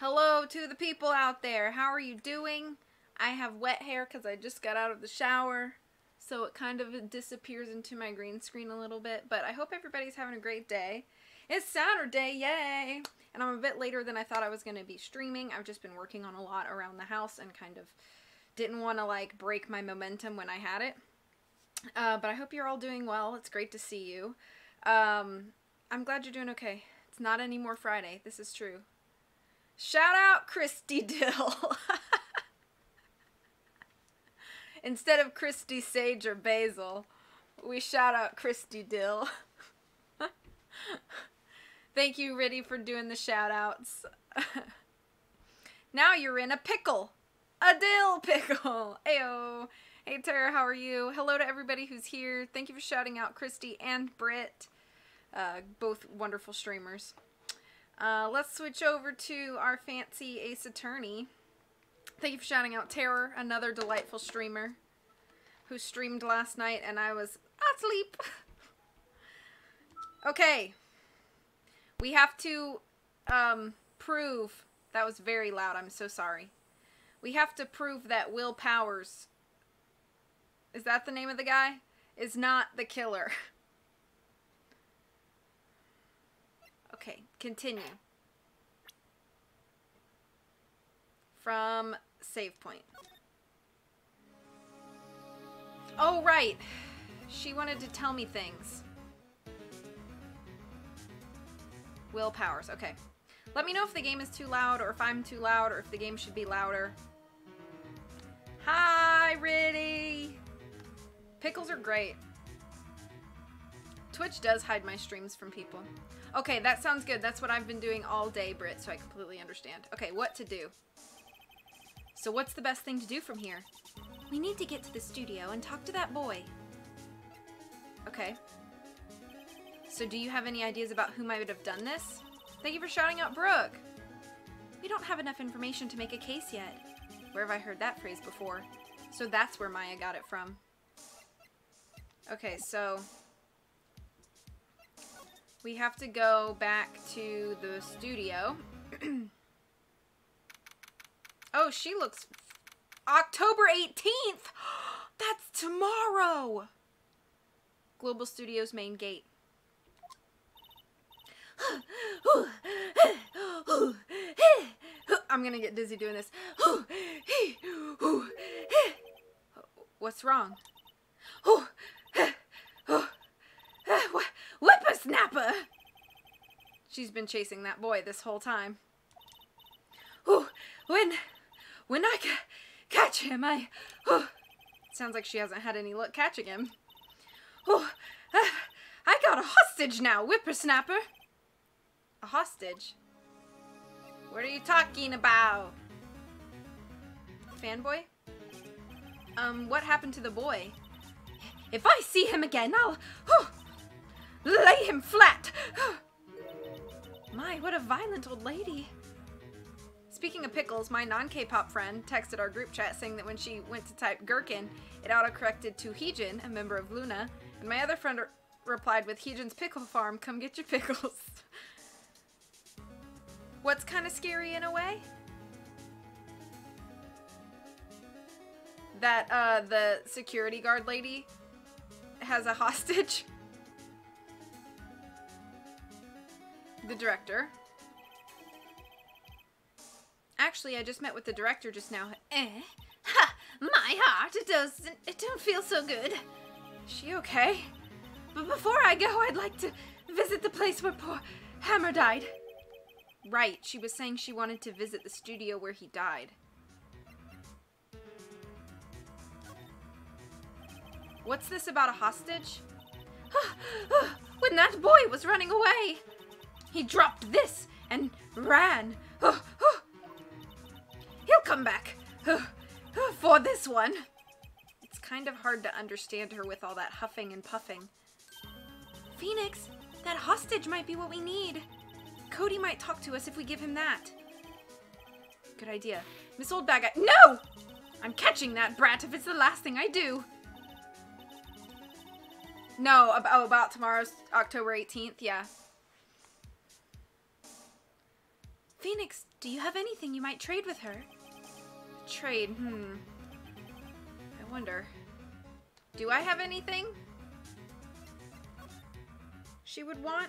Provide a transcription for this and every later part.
Hello to the people out there. How are you doing? I have wet hair because I just got out of the shower, so it kind of disappears into my green screen a little bit, but I hope everybody's having a great day. It's Saturday, yay! And I'm a bit later than I thought I was going to be streaming. I've just been working on a lot around the house and kind of didn't want to like break my momentum when I had it. But I hope you're all doing well. It's great to see you. I'm glad you're doing okay. It's not anymore Friday. This is true. Shout out Christy Dill. Instead of Christy Sage or Basil, we shout out Christy Dill. Thank you, Riddy, for doing the shout outs. Now you're in a pickle. A dill pickle. Ayo. Hey Tara, how are you? Hello to everybody who's here. Thank you for shouting out Christy and Britt. Both wonderful streamers. Let's switch over to our fancy Ace Attorney. Thank you for shouting out Terror, another delightful streamer who streamed last night and I was asleep. Okay. We have to prove, that was very loud, I'm so sorry. We have to prove that Will Powers, is that the name of the guy? Is not the killer. Okay, continue. From save point. Oh, right. She wanted to tell me things. Will Powers, okay. Let me know if the game is too loud, or if I'm too loud, or if the game should be louder. Hi, Riddy! Pickles are great. Twitch does hide my streams from people. Okay, that sounds good. That's what I've been doing all day, Britt, so I completely understand. Okay, what to do? So what's the best thing to do from here? We need to get to the studio and talk to that boy. Okay. So do you have any ideas about who might have done this? Thank you for shouting out Brooke. We don't have enough information to make a case yet. Where have I heard that phrase before? So that's where Maya got it from. Okay, so we have to go back to the studio. Oh, she looks... October 18th! That's tomorrow! Global Studios main gate. I'm gonna get dizzy doing this. What's wrong? Whippersnapper! She's been chasing that boy this whole time. When I catch him, sounds like she hasn't had any luck catching him. I got a hostage now, whippersnapper. A hostage? What are you talking about? Fanboy? What happened to the boy? If I see him again, I'll lay him flat. My, what a violent old lady. Speaking of pickles, my non-K-pop friend texted our group chat saying that when she went to type gherkin, it autocorrected to Heejin, a member of Luna, and my other friend replied with Heejin's Pickle Farm, come get your pickles. What's kind of scary in a way? That the security guard lady has a hostage. The director. Actually, I just met with the director just now. Ha! My heart, it don't feel so good. Is she okay? But before I go, I'd like to visit the place where poor Hammer died. Right, she was saying she wanted to visit the studio where he died. What's this about a hostage? When that boy was running away, he dropped this and ran. He'll come back for this one. It's kind of hard to understand her with all that huffing and puffing. Phoenix, that hostage might be what we need. Cody might talk to us if we give him that. Good idea. Miss Old Bag Eye. No! I'm catching that brat if it's the last thing I do. No, about tomorrow's October 18th, yeah. Phoenix, Do you have anything you might trade with her? Trade, I wonder. Do I have anything she would want?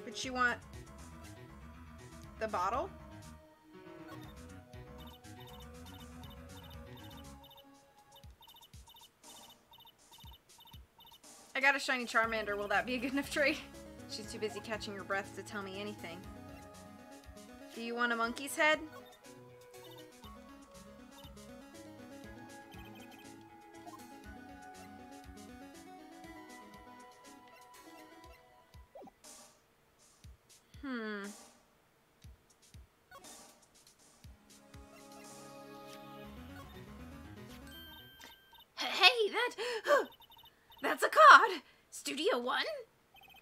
Would she want the bottle? I got a shiny Charmander. Will that be a good enough trade? She's too busy catching her breath to tell me anything. Do you want a monkey's head? Hey, that's a card! Studio One?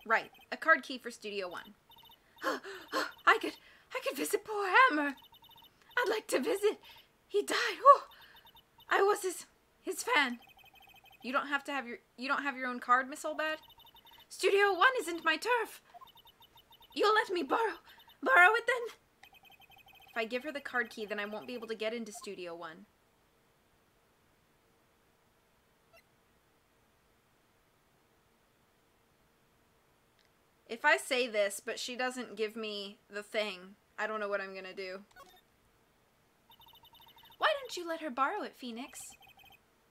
Right, a card key for Studio One. I could visit poor Hammer. I'd like to visit. He died. Oh, I was his fan. You don't have your own card, Miss Oldbad? Studio One isn't my turf. You'll let me borrow it then? If I give her the card key, then I won't be able to get into Studio One. If I say this, but she doesn't give me the thing, I don't know what I'm gonna do. Why don't you let her borrow it, Phoenix?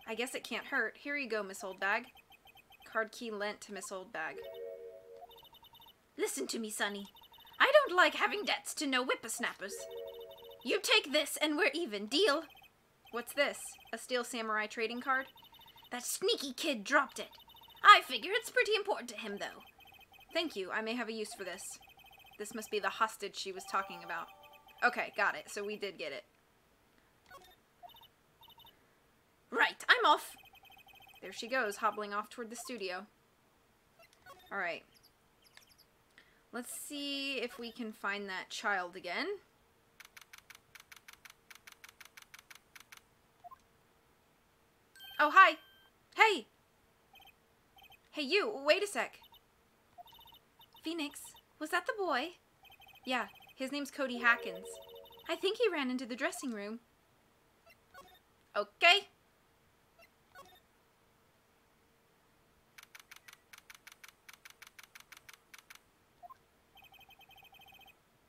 I guess it can't hurt. Here you go, Miss Oldbag. Card key lent to Miss Oldbag. Listen to me, Sonny. I don't like having debts to no whippersnappers. You take this and we're even. Deal? What's this? A Steel Samurai trading card? That sneaky kid dropped it. I figure it's pretty important to him, though. Thank you. I may have a use for this. This must be the hostage she was talking about. Okay, got it. So we did get it. Right, I'm off. There she goes, hobbling off toward the studio. Alright. Let's see if we can find that child again. Oh, hi. Hey. Hey, you. Wait a sec. Phoenix, was that the boy? Yeah, his name's Cody Hackins. I think he ran into the dressing room. Okay.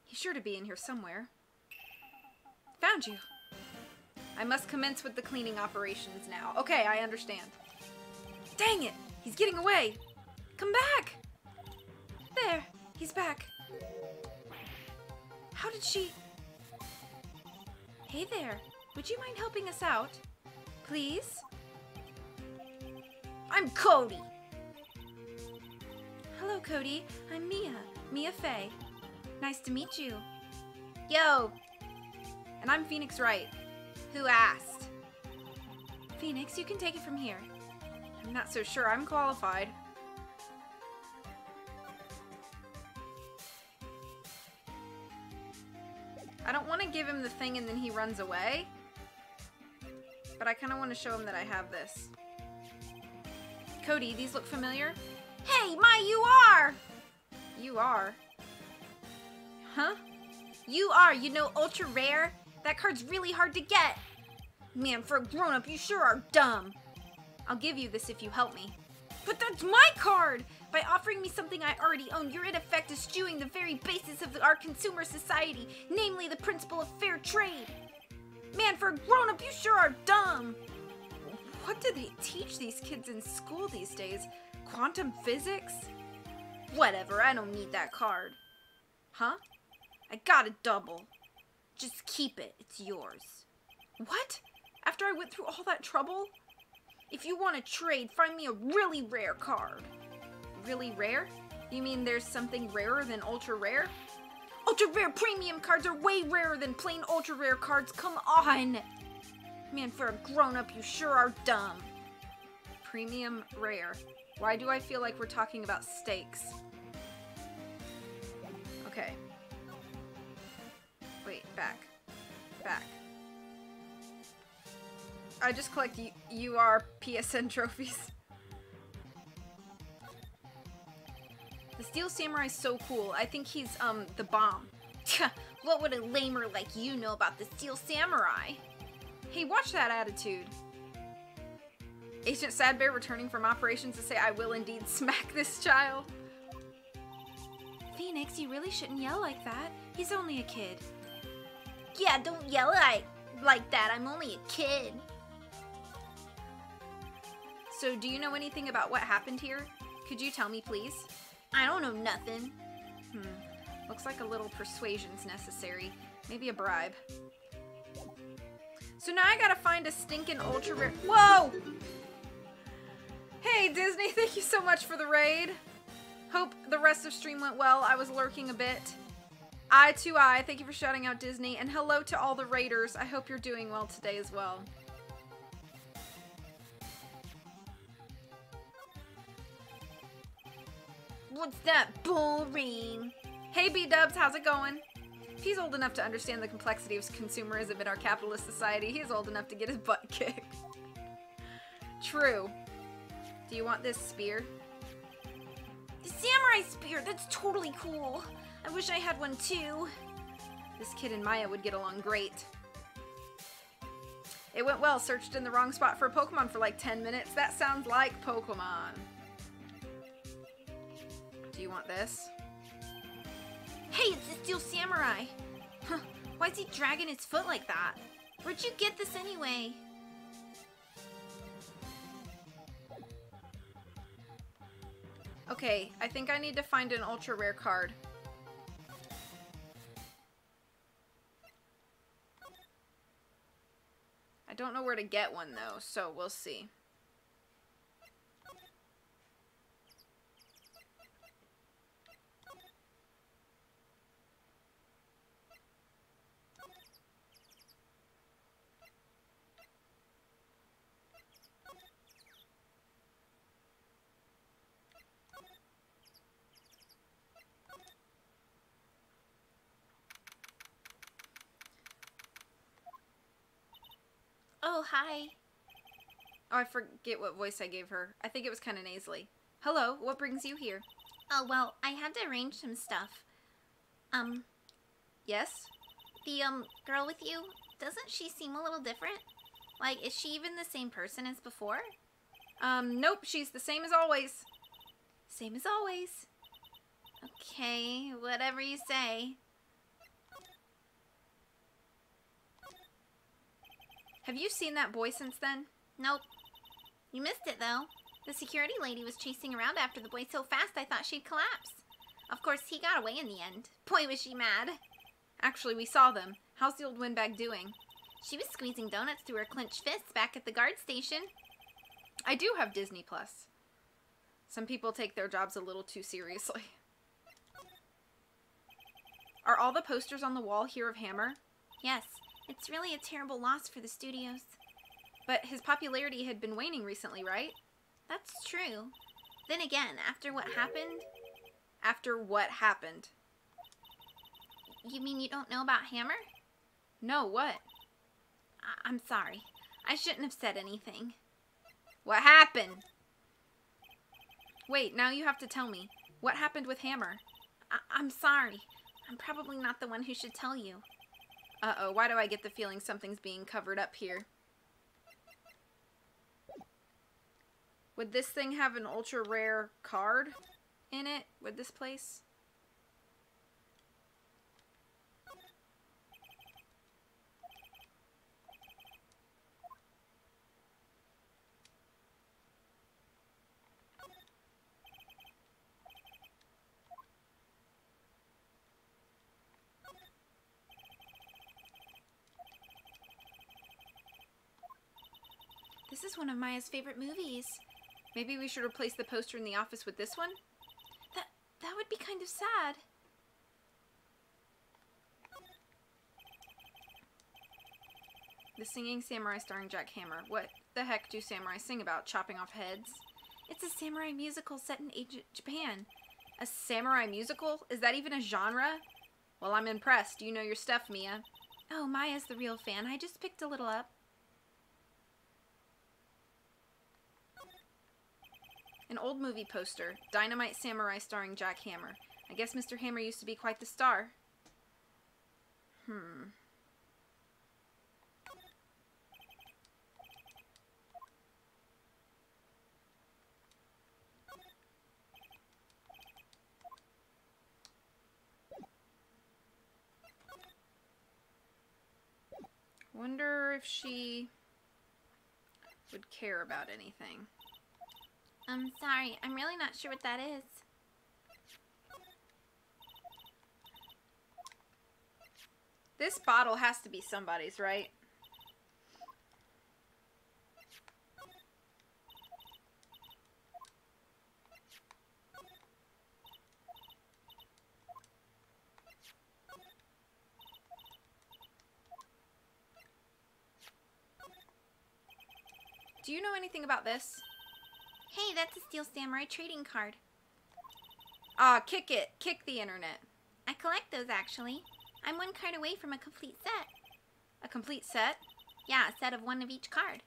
He's sure to be in here somewhere. Found you. I must commence with the cleaning operations now. Okay, I understand. Dang it! He's getting away! Come back! There, he's back. How did she... Hey there, would you mind helping us out? Please? I'm Cody! Hello, Cody. I'm Mia Fey. Nice to meet you. Yo! And I'm Phoenix Wright. Who asked? Phoenix, you can take it from here. I'm not so sure I'm qualified. I don't want to give him the thing and then he runs away. But I kind of want to show him that I have this. Cody, these look familiar? Hey, you are! You are? Huh? You are, ultra rare? That card's really hard to get. Man, for a grown-up, you sure are dumb. I'll give you this if you help me. But that's my card! By offering me something I already own, you're in effect eschewing the very basis of our consumer society, namely the principle of fair trade. Man, for a grown-up, you sure are dumb. What do they teach these kids in school these days? Quantum physics? Whatever, I don't need that card. Huh? I got a double. Just keep it, it's yours. What? After I went through all that trouble? If you want to trade, find me a really rare card. Really rare? You mean there's something rarer than ultra rare? Ultra rare premium cards are way rarer than plain ultra rare cards, come on! Man, for a grown-up, you sure are dumb. Premium rare. Why do I feel like we're talking about steaks? Okay. Wait, back. Back. I just collect UR PSN trophies. The Steel Samurai's so cool. I think he's, the bomb. What would a lamer like you know about the Steel Samurai? Hey, watch that attitude. Agent Sadbear returning from operations to say, I will indeed smack this child. Phoenix, you really shouldn't yell like that. He's only a kid. Yeah, don't yell like that. I'm only a kid. So, do you know anything about what happened here? Could you tell me, please? I don't know nothing. Looks like a little persuasion's necessary. Maybe a bribe. So now I gotta find a stinking ultra rare. Whoa! Hey, Disney, thank you so much for the raid. Hope the rest of stream went well. I was lurking a bit. Eye2Eye, thank you for shouting out Disney. And hello to all the raiders. I hope you're doing well today as well. What's that? Boring. Hey, B-dubs, how's it going? If he's old enough to understand the complexity of consumerism in our capitalist society, he is old enough to get his butt kicked. True. Do you want this spear? The samurai spear, that's totally cool. I wish I had one too. This kid and Maya would get along great. It went well, searched in the wrong spot for a Pokemon for like 10 minutes. That sounds like Pokemon. Do you want this? Hey, it's the Steel Samurai. Huh, why is he dragging his foot like that? Where'd you get this anyway? Okay, I think I need to find an ultra rare card. I don't know where to get one though, so we'll see. Oh, hi. Oh, I forget what voice I gave her. I think it was kind of nasally. Hello, what brings you here? Oh, well, I had to arrange some stuff. Yes? The, girl with you, doesn't she seem a little different? Like, is she even the same person as before? Nope, she's the same as always. Same as always. Okay, whatever you say. Have you seen that boy since then? Nope. You missed it, though. The security lady was chasing around after the boy so fast I thought she'd collapse. Of course, he got away in the end. Boy, was she mad. Actually, we saw them. How's the old windbag doing? She was squeezing donuts through her clenched fists back at the guard station. I do have Disney Plus. Some people take their jobs a little too seriously. Are all the posters on the wall here of Hammer? Yes. It's really a terrible loss for the studios. But his popularity had been waning recently, right? That's true. Then again, after what happened... After what happened? You mean you don't know about Hammer? No, what? I'm sorry. I shouldn't have said anything. What happened? Wait, now you have to tell me. What happened with Hammer? I'm sorry. I'm probably not the one who should tell you. Uh-oh, why do I get the feeling something's being covered up here? Would this thing have an ultra rare card in it? Would this place? This is one of Maya's favorite movies. Maybe we should replace the poster in the office with this one? That would be kind of sad. The Singing Samurai starring Jack Hammer. What the heck do samurai sing about? Chopping off heads? It's a samurai musical set in ancient Japan. A samurai musical? Is that even a genre? Well, I'm impressed. You know your stuff, Mia. Oh, Maya's the real fan. I just picked a little up. An old movie poster. Dynamite Samurai starring Jack Hammer. I guess Mr. Hammer used to be quite the star. Wonder if she would care about anything. I'm sorry, I'm really not sure what that is. This bottle has to be somebody's, right? Do you know anything about this? Hey, that's a Steel Samurai trading card. Kick it. Kick the internet. I collect those, actually. I'm one card away from a complete set. A complete set? Yeah, a set of one of each card.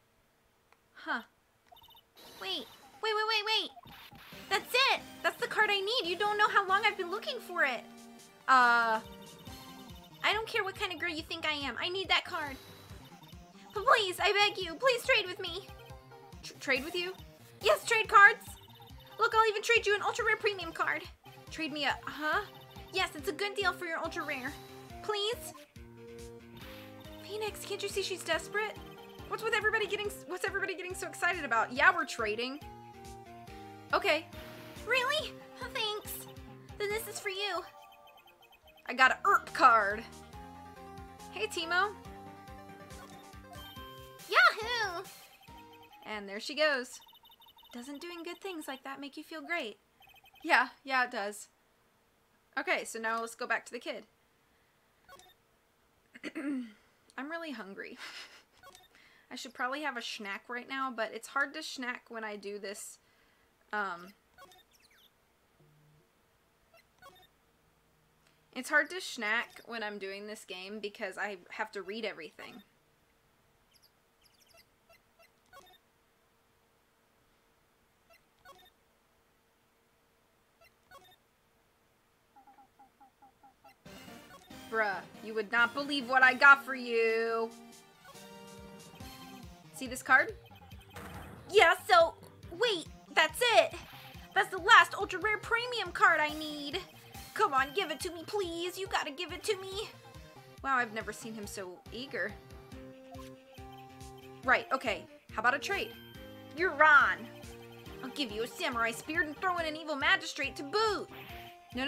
Huh. Wait. That's it! That's the card I need. You don't know how long I've been looking for it. I don't care what kind of girl you think I am. I need that card. But please, I beg you, please trade with me. Trade with you? Yes, trade cards. Look, I'll even trade you an ultra rare premium card. Trade me a... Huh? Yes, it's a good deal for your ultra rare. Please? Phoenix, can't you see she's desperate? What's everybody getting so excited about? Yeah, we're trading. Okay. Really? Thanks. Then this is for you. I got a ERP card. Hey, Timo. Yahoo! And there she goes. Doesn't doing good things like that make you feel great? Yeah, it does. Okay, so now let's go back to the kid. I'm really hungry. I should probably have a snack right now, but it's hard to snack when I do this. It's hard to snack when I'm doing this game because I have to read everything. Bruh, you would not believe what I got for you. See this card? Yeah, so, wait, that's it. That's the last ultra rare premium card I need. Come on, give it to me, please. You gotta give it to me. Wow, I've never seen him so eager. Right, okay. How about a trade? You're on. I'll give you a samurai spear and throw in an evil magistrate to boot. No,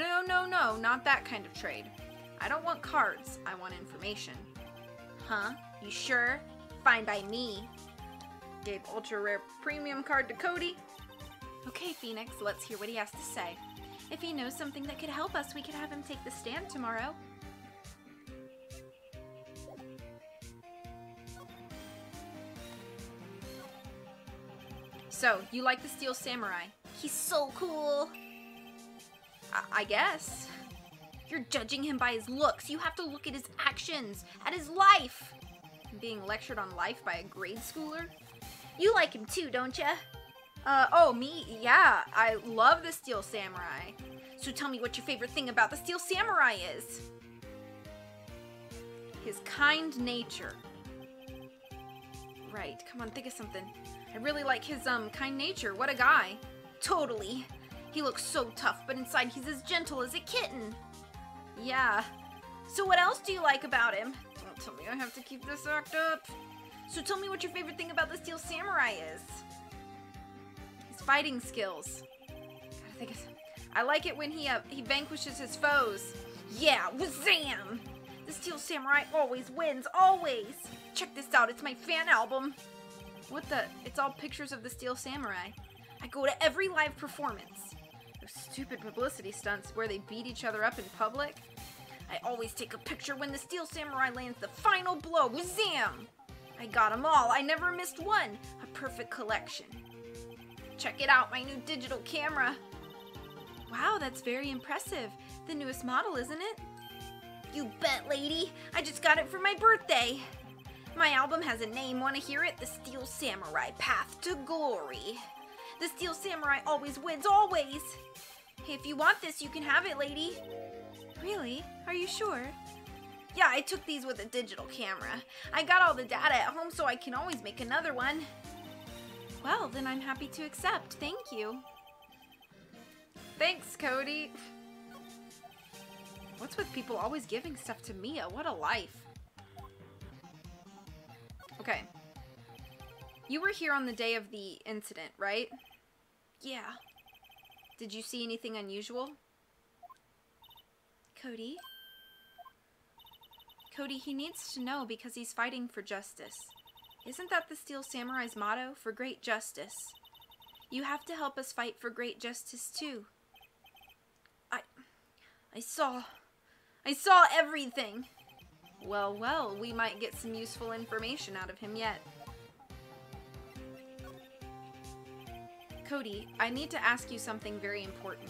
not that kind of trade. I don't want cards, I want information. Huh? You sure? Fine by me. Gave ultra rare premium card to Cody. Okay, Phoenix, let's hear what he has to say. If he knows something that could help us, we could have him take the stand tomorrow. So, you like the Steel Samurai? He's so cool. I guess. You're judging him by his looks. You have to look at his actions, at his life. Being lectured on life by a grade schooler? You like him too, don't ya? Oh, me? Yeah, I love the Steel Samurai. So tell me what your favorite thing about the Steel Samurai is. His kind nature. Right, come on, think of something. I really like his, kind nature. What a guy. Totally. He looks so tough, but inside he's as gentle as a kitten. Yeah. So what else do you like about him? Don't tell me I have to keep this act up. So tell me what your favorite thing about the Steel Samurai is. His fighting skills. Gotta think of some. I like it when he vanquishes his foes. Yeah, wazam! The Steel Samurai always wins, always! Check this out, it's my fan album. What the? It's all pictures of the Steel Samurai. I go to every live performance. Those stupid publicity stunts where they beat each other up in public. I always take a picture when the Steel Samurai lands the final blow, wazam! I got them all, I never missed one. A perfect collection. Check it out, my new digital camera. Wow, that's very impressive. The newest model, isn't it? You bet, lady. I just got it for my birthday. My album has a name. Want to hear it? The Steel Samurai Path to Glory. The Steel Samurai always wins, always! Hey, if you want this, you can have it, lady. Really? Are you sure? Yeah, I took these with a digital camera. I got all the data at home so I can always make another one. Well, then I'm happy to accept. Thank you. Thanks, Cody. What's with people always giving stuff to Mia? What a life. Okay. You were here on the day of the incident, right? Yeah. Did you see anything unusual? Cody? Cody, he needs to know because he's fighting for justice. Isn't that the Steel Samurai's motto? For great justice. You have to help us fight for great justice, too. I saw everything. Well, we might get some useful information out of him yet. Cody, I need to ask you something very important.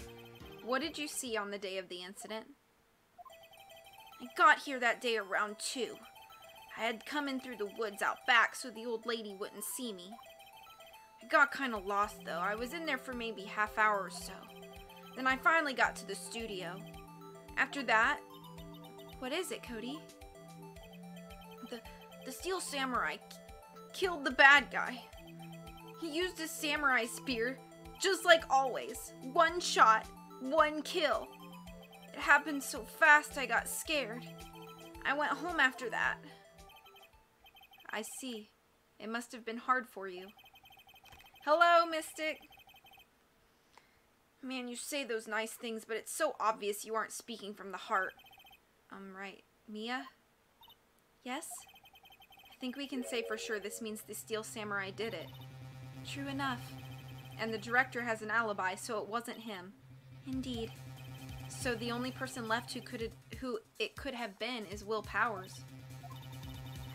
What did you see on the day of the incident? I got here that day around 2. I had come in through the woods out back so the old lady wouldn't see me. I got kind of lost though. I was in there for maybe half hour or so. Then I finally got to the studio. After that... What is it, Cody? The Steel Samurai killed the bad guy. He used his samurai spear, just like always. 1 shot, 1 kill. It happened so fast I got scared. I went home after that. I see. It must have been hard for you. Hello, Mystic. Man, you say those nice things, but it's so obvious you aren't speaking from the heart. Right. Mia? Yes? I think we can say for sure this means the Steel Samurai did it. True enough. And the director has an alibi, so it wasn't him. Indeed. So the only person left who it could have been is Will Powers.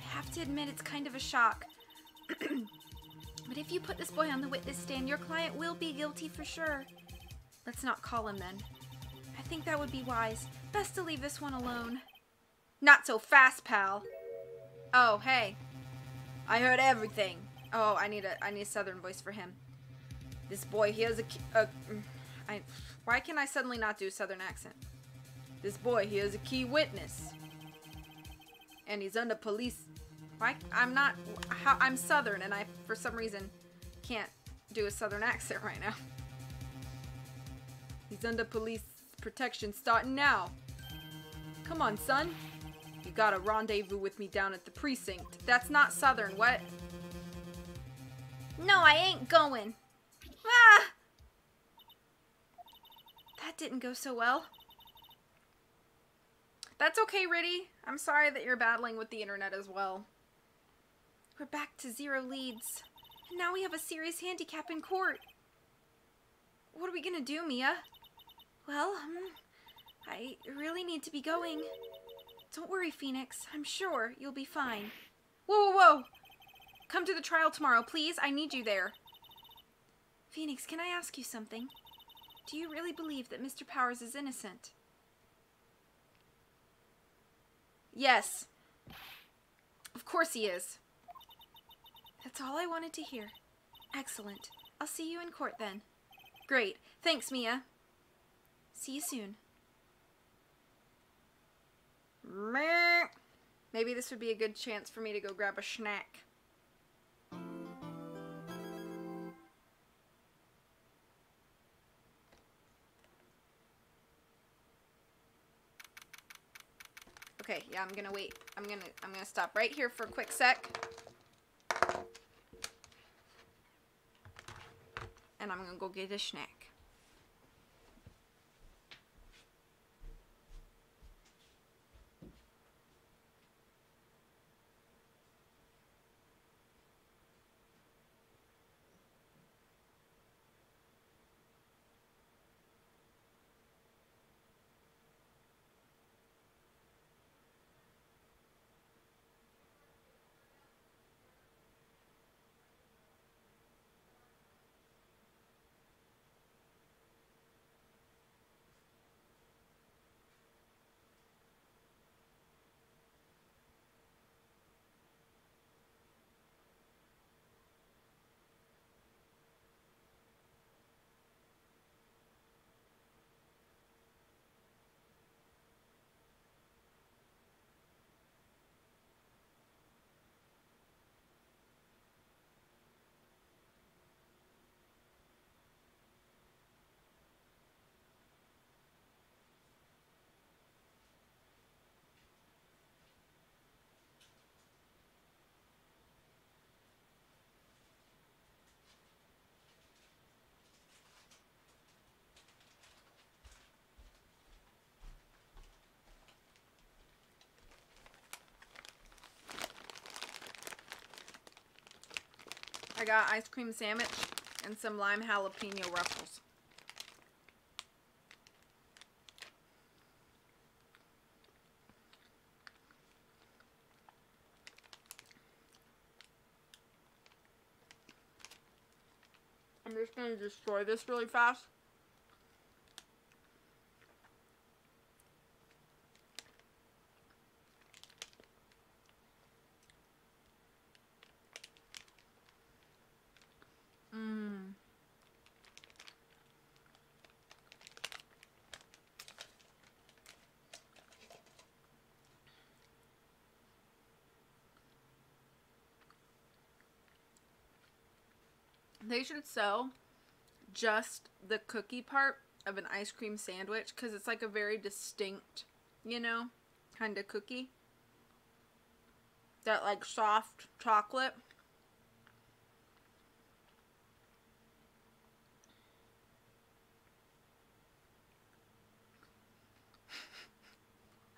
I have to admit it's kind of a shock. But if you put this boy on the witness stand, your client will be guilty for sure. Let's not call him then. I think that would be wise. Best to leave this one alone. Not so fast, pal. Oh, hey. I heard everything. Oh, I need a southern voice for him. This boy here's why can I suddenly not do a southern accent? This boy here is a key witness. And he's under police. Why? I'm southern and I, for some reason, can't do a southern accent right now. He's under police protection starting now. Come on, son. You got a rendezvous with me down at the precinct. That's not southern, what? No, I ain't going. Ah! That didn't go so well. That's okay, Riddy. I'm sorry that you're battling with the internet as well. We're back to 0 leads. And now we have a serious handicap in court. What are we gonna do, Mia? Well, I really need to be going. Don't worry, Phoenix. I'm sure you'll be fine. Whoa! Come to the trial tomorrow, please. I need you there. Phoenix, can I ask you something? Do you really believe that Mr. Powers is innocent? Yes. Of course he is. That's all I wanted to hear. Excellent. I'll see you in court then. Great. Thanks, Mia. See you soon. Maybe this would be a good chance for me to go grab a snack. Okay, yeah, I'm gonna wait. I'm gonna stop right here for a quick sec. And I'm gonna go get a snack. I got ice cream sandwich and some lime jalapeno ruffles. I'm just going to destroy this really fast. They should sell just the cookie part of an ice cream sandwich because it's like a very distinct, you know, kind of cookie. That like soft chocolate.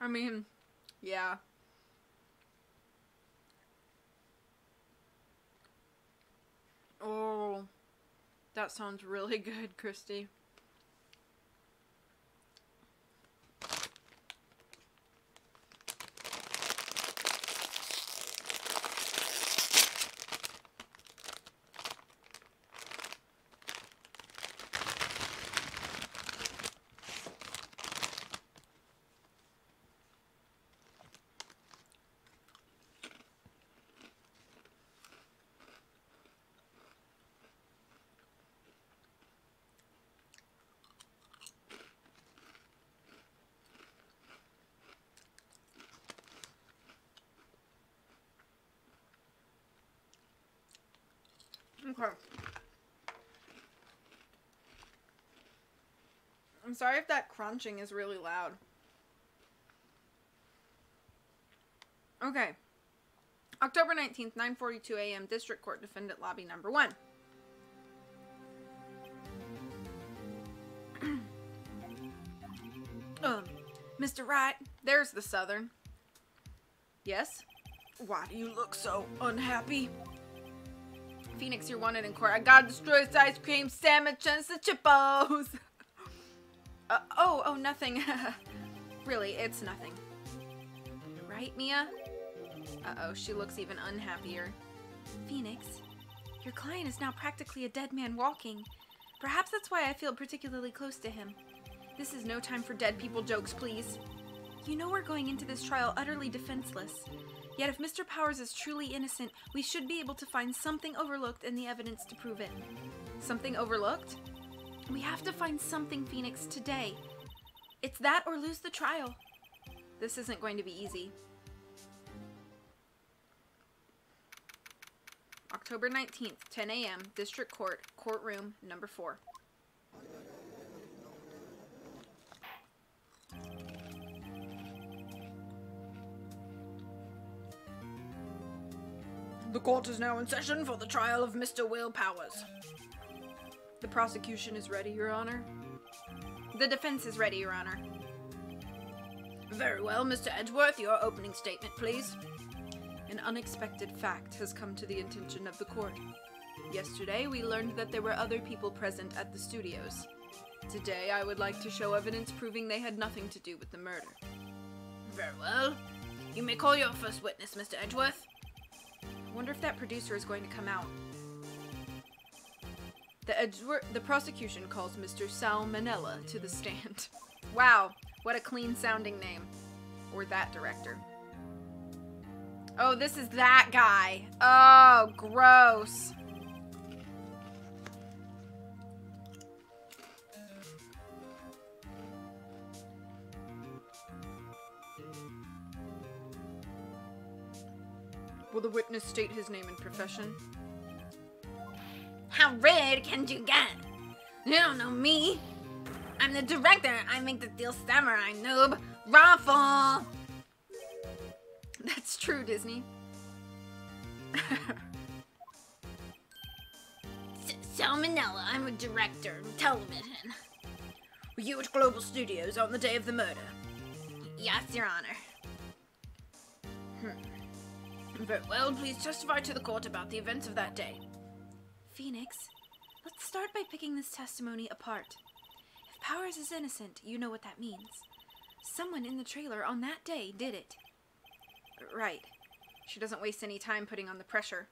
I mean, yeah. Oh, that sounds really good, Christy. Okay. I'm sorry if that crunching is really loud. Okay. October 19th, 9:42 a.m. District Court Defendant Lobby Number 1. Mr. Wright, there's the Southern. Yes? Why do you look so unhappy? Phoenix, you're wanted in court. I gotta destroy this ice cream sandwich and the chippos. Oh, nothing. Really, it's nothing. Right, Mia? Uh-oh, she looks even unhappier. Phoenix, your client is now practically a dead man walking. Perhaps that's why I feel particularly close to him. This is no time for dead people jokes, please. You know we're going into this trial utterly defenseless. Yet if Mr. Powers is truly innocent, we should be able to find something overlooked in the evidence to prove it. Something overlooked? We have to find something, Phoenix, today. It's that or lose the trial. This isn't going to be easy. October 19th, 10 a.m., District Court, Courtroom Number 4. The court is now in session for the trial of Mr. Will Powers. The prosecution is ready, Your Honor. The defense is ready, Your Honor. Very well, Mr. Edgeworth, your opening statement, please. An unexpected fact has come to the attention of the court. Yesterday, we learned that there were other people present at the studios. Today, I would like to show evidence proving they had nothing to do with the murder. Very well. You may call your first witness, Mr. Edgeworth. I wonder if that producer is going to come out. The prosecution calls Mr. Salmonella to the stand. Wow, what a clean-sounding name. Or that director. Oh, this is that guy. Oh, gross. Will the witness state his name and profession? How rude can you get? You don't know me. I'm the director. I make the Steel Samurai, noob. Raffle! That's true, Disney. Salmonella, I'm a director of television. Were you at Global Studios on the day of the murder? Yes, Your Honor. Very well, please testify to the court about the events of that day. Phoenix, let's start by picking this testimony apart. If Powers is innocent, you know what that means. Someone in the trailer on that day did it. Right. She doesn't waste any time putting on the pressure.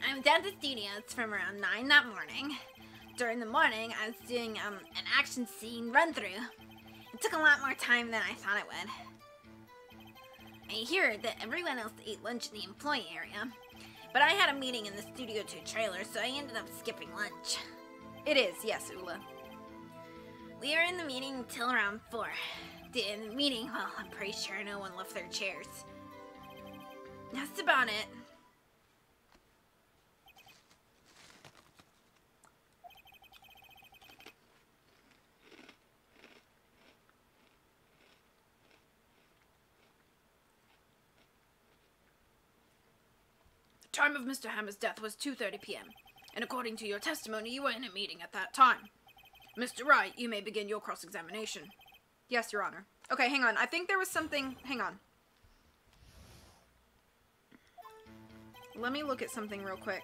I was at the studios from around 9 that morning. During the morning, I was doing an action scene run-through. It took a lot more time than I thought it would. I hear that everyone else ate lunch in the employee area, but I had a meeting in the Studio 2 trailer, so I ended up skipping lunch. It is, yes, Ula. We were in the meeting till around 4. In the meeting, well, I'm pretty sure no one left their chairs. That's about it. The time of Mr. Hammer's death was 2:30 p.m., and according to your testimony, you were in a meeting at that time. Mr. Wright, you may begin your cross-examination. Yes, Your Honor. Okay, hang on. I think there was something... Hang on. Let me look at something real quick.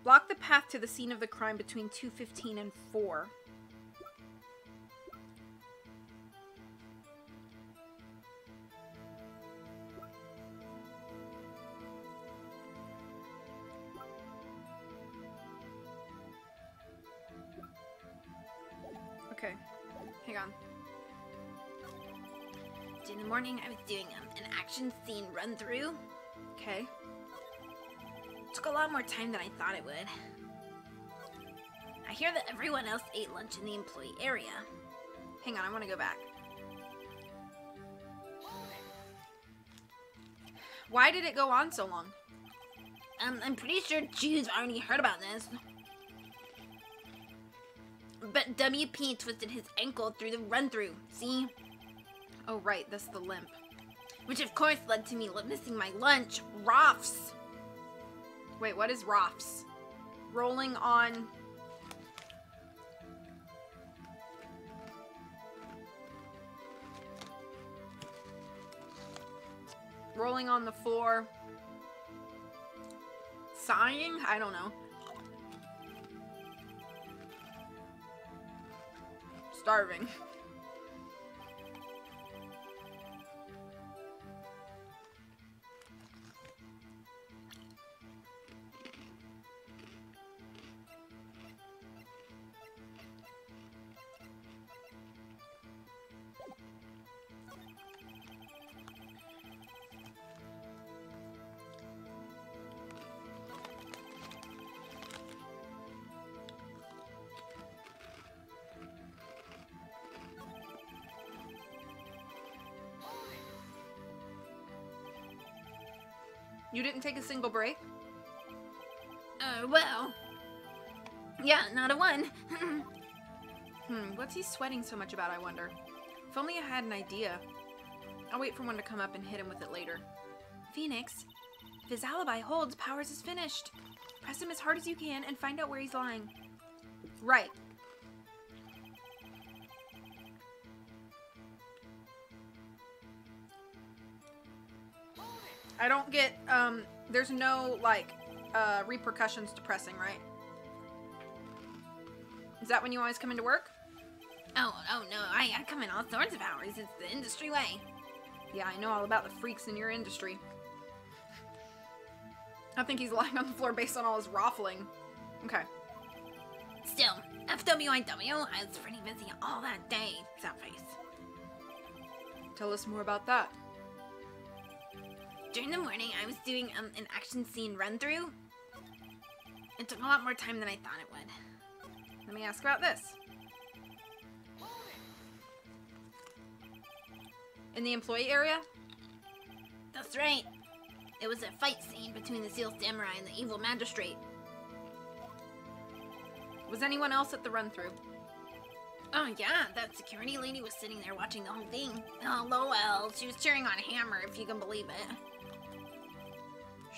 Block the path to the scene of the crime between 2:15 and 4. Okay, hang on. In the morning, I was doing an action scene run-through. Okay. Took a lot more time than I thought it would. I hear that everyone else ate lunch in the employee area. Hang on, I want to go back. Why did it go on so long? I'm pretty sure Jews already heard about this. But WP twisted his ankle through the run-through, see? Oh, right, that's the limp. Which of course led to me missing my lunch. ROFs. Wait, what is ROFs? Rolling on... Rolling on the floor. Sighing? I don't know. Starving. You didn't take a single break? Well. Yeah, not a one. What's he sweating so much about, I wonder? If only I had an idea. I'll wait for one to come up and hit him with it later. Phoenix, if his alibi holds, Powers is finished. Press him as hard as you can and find out where he's lying. Right. I don't get, there's no, like, repercussions to pressing, right? Is that when you always come into work? Oh no, I come in all sorts of hours. It's the industry way. Yeah, I know all about the freaks in your industry. I think he's lying on the floor based on all his raffling. Okay. Still, FWIW, I was pretty busy all that day, Southface. Tell us more about that. During the morning, I was doing an action scene run-through. It took a lot more time than I thought it would. Let me ask about this. In the employee area? That's right. It was a fight scene between the Seal Samurai and the evil magistrate. Was anyone else at the run-through? Oh yeah, that security lady was sitting there watching the whole thing. Oh, lol, she was cheering on Hammer, if you can believe it.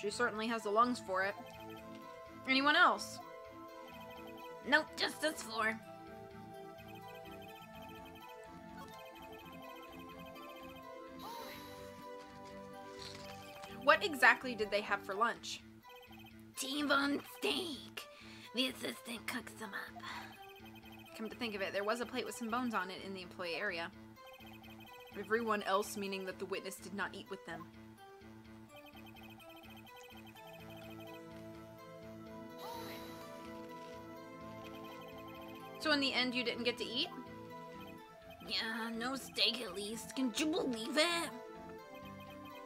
She certainly has the lungs for it. Anyone else? Nope, just us four. What exactly did they have for lunch? T-bone steak. The assistant cooks them up. Come to think of it, there was a plate with some bones on it in the employee area. Everyone else meaning that the witness did not eat with them. So in the end, you didn't get to eat? Yeah, no steak at least. Can you believe it?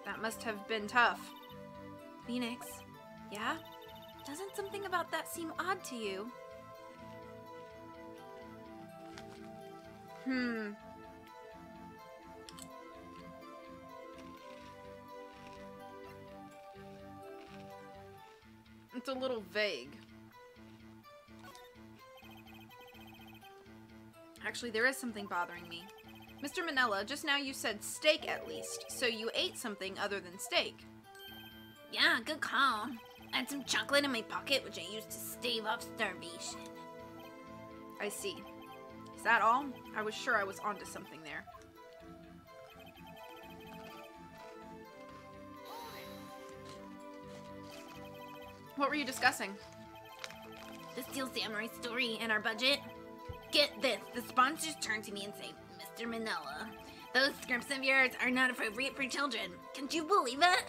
That must have been tough. Phoenix, yeah? Doesn't something about that seem odd to you? It's a little vague. Actually, there is something bothering me. Mr. Manella, just now you said steak at least, so you ate something other than steak. Yeah, good call. I had some chocolate in my pocket, which I used to stave off starvation. I see. Is that all? I was sure I was onto something there. What were you discussing? The Steel Samurai story and our budget. Get this, the sponsors turn to me and say, Mr. Manella, those scripts of yours are not appropriate for children. Can't you believe it?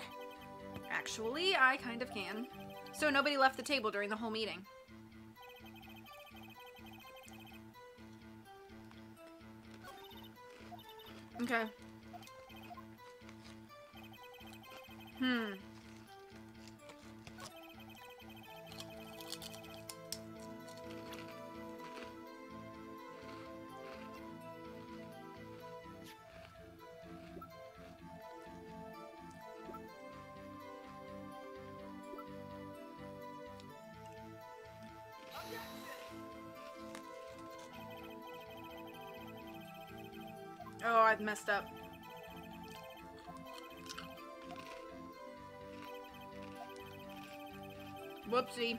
Actually, I kind of can. So nobody left the table during the whole meeting. Okay. Oh, I've messed up. Whoopsie.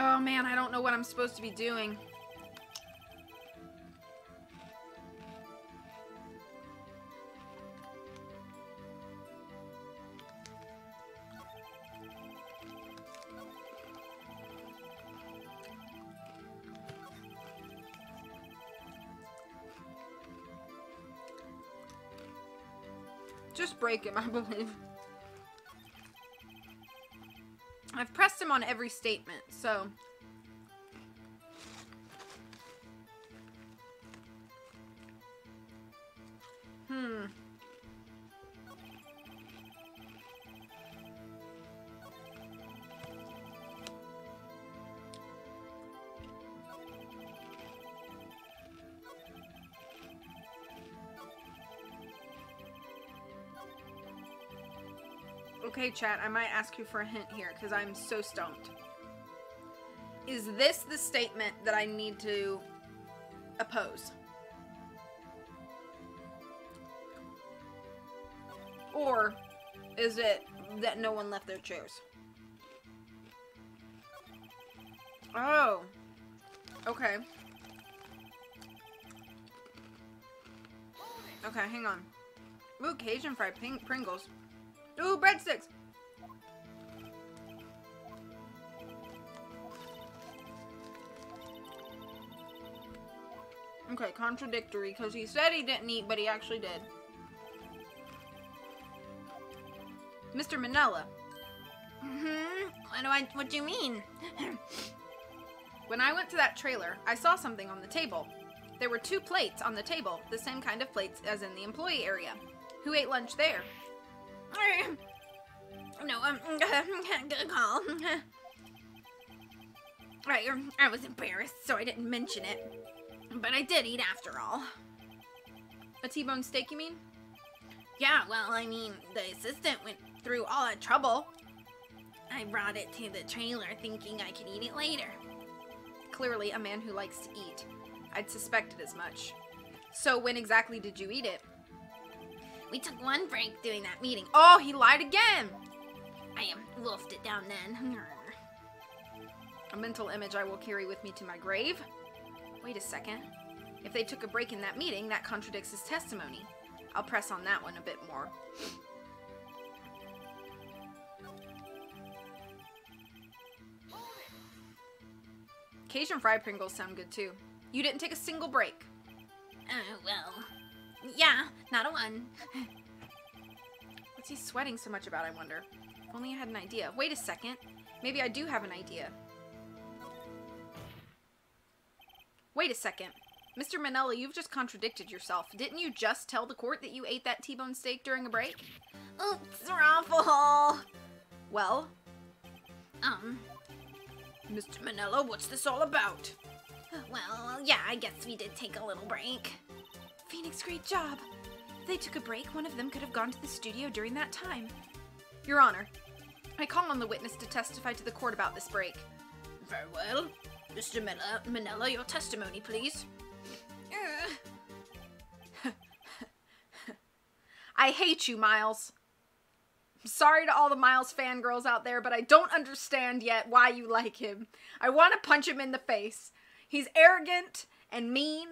Oh man, I don't know what I'm supposed to be doing. Just break him, I believe. I've pressed him on every statement, so... Okay, chat, I might ask you for a hint here, because I'm so stumped. Is this the statement that I need to oppose? Or is it that no one left their chairs? Oh. Okay. Okay, hang on. Ooh, Cajun fried Pringles. Ooh, breadsticks! Okay, contradictory, because he said he didn't eat, but he actually did. Mr. Manella. What do you mean? When I went to that trailer, I saw something on the table. There were 2 plates on the table, the same kind of plates as in the employee area. Who ate lunch there? No, good call. I was embarrassed, so I didn't mention it. But I did eat after all. A T-bone steak, you mean? Yeah, well, I mean, the assistant went through all that trouble. I brought it to the trailer thinking I could eat it later. Clearly a man who likes to eat. I'd suspected as much. So when exactly did you eat it? We took one break during that meeting. Oh, he lied again! I wolfed it down then. A mental image I will carry with me to my grave. Wait a second. If they took a break in that meeting, that contradicts his testimony. I'll press on that one a bit more. Cajun fried Pringles sound good too. You didn't take a single break. Well, yeah, not a one. What's he sweating so much about, I wonder? If only I had an idea. Wait a second. Maybe I do have an idea. Wait a second. Mr. Manella, you've just contradicted yourself. Didn't you just tell the court that you ate that T-bone steak during a break? Oops, Raffle. Well? Mr. Manella, what's this all about? Well, yeah, I guess we did take a little break. Phoenix, great job. If they took a break, one of them could have gone to the studio during that time. Your Honor, I call on the witness to testify to the court about this break. Very well. Mr. Manella, your testimony, please. I hate you, Miles. I'm sorry to all the Miles fangirls out there, but I don't understand yet why you like him. I want to punch him in the face. He's arrogant and mean.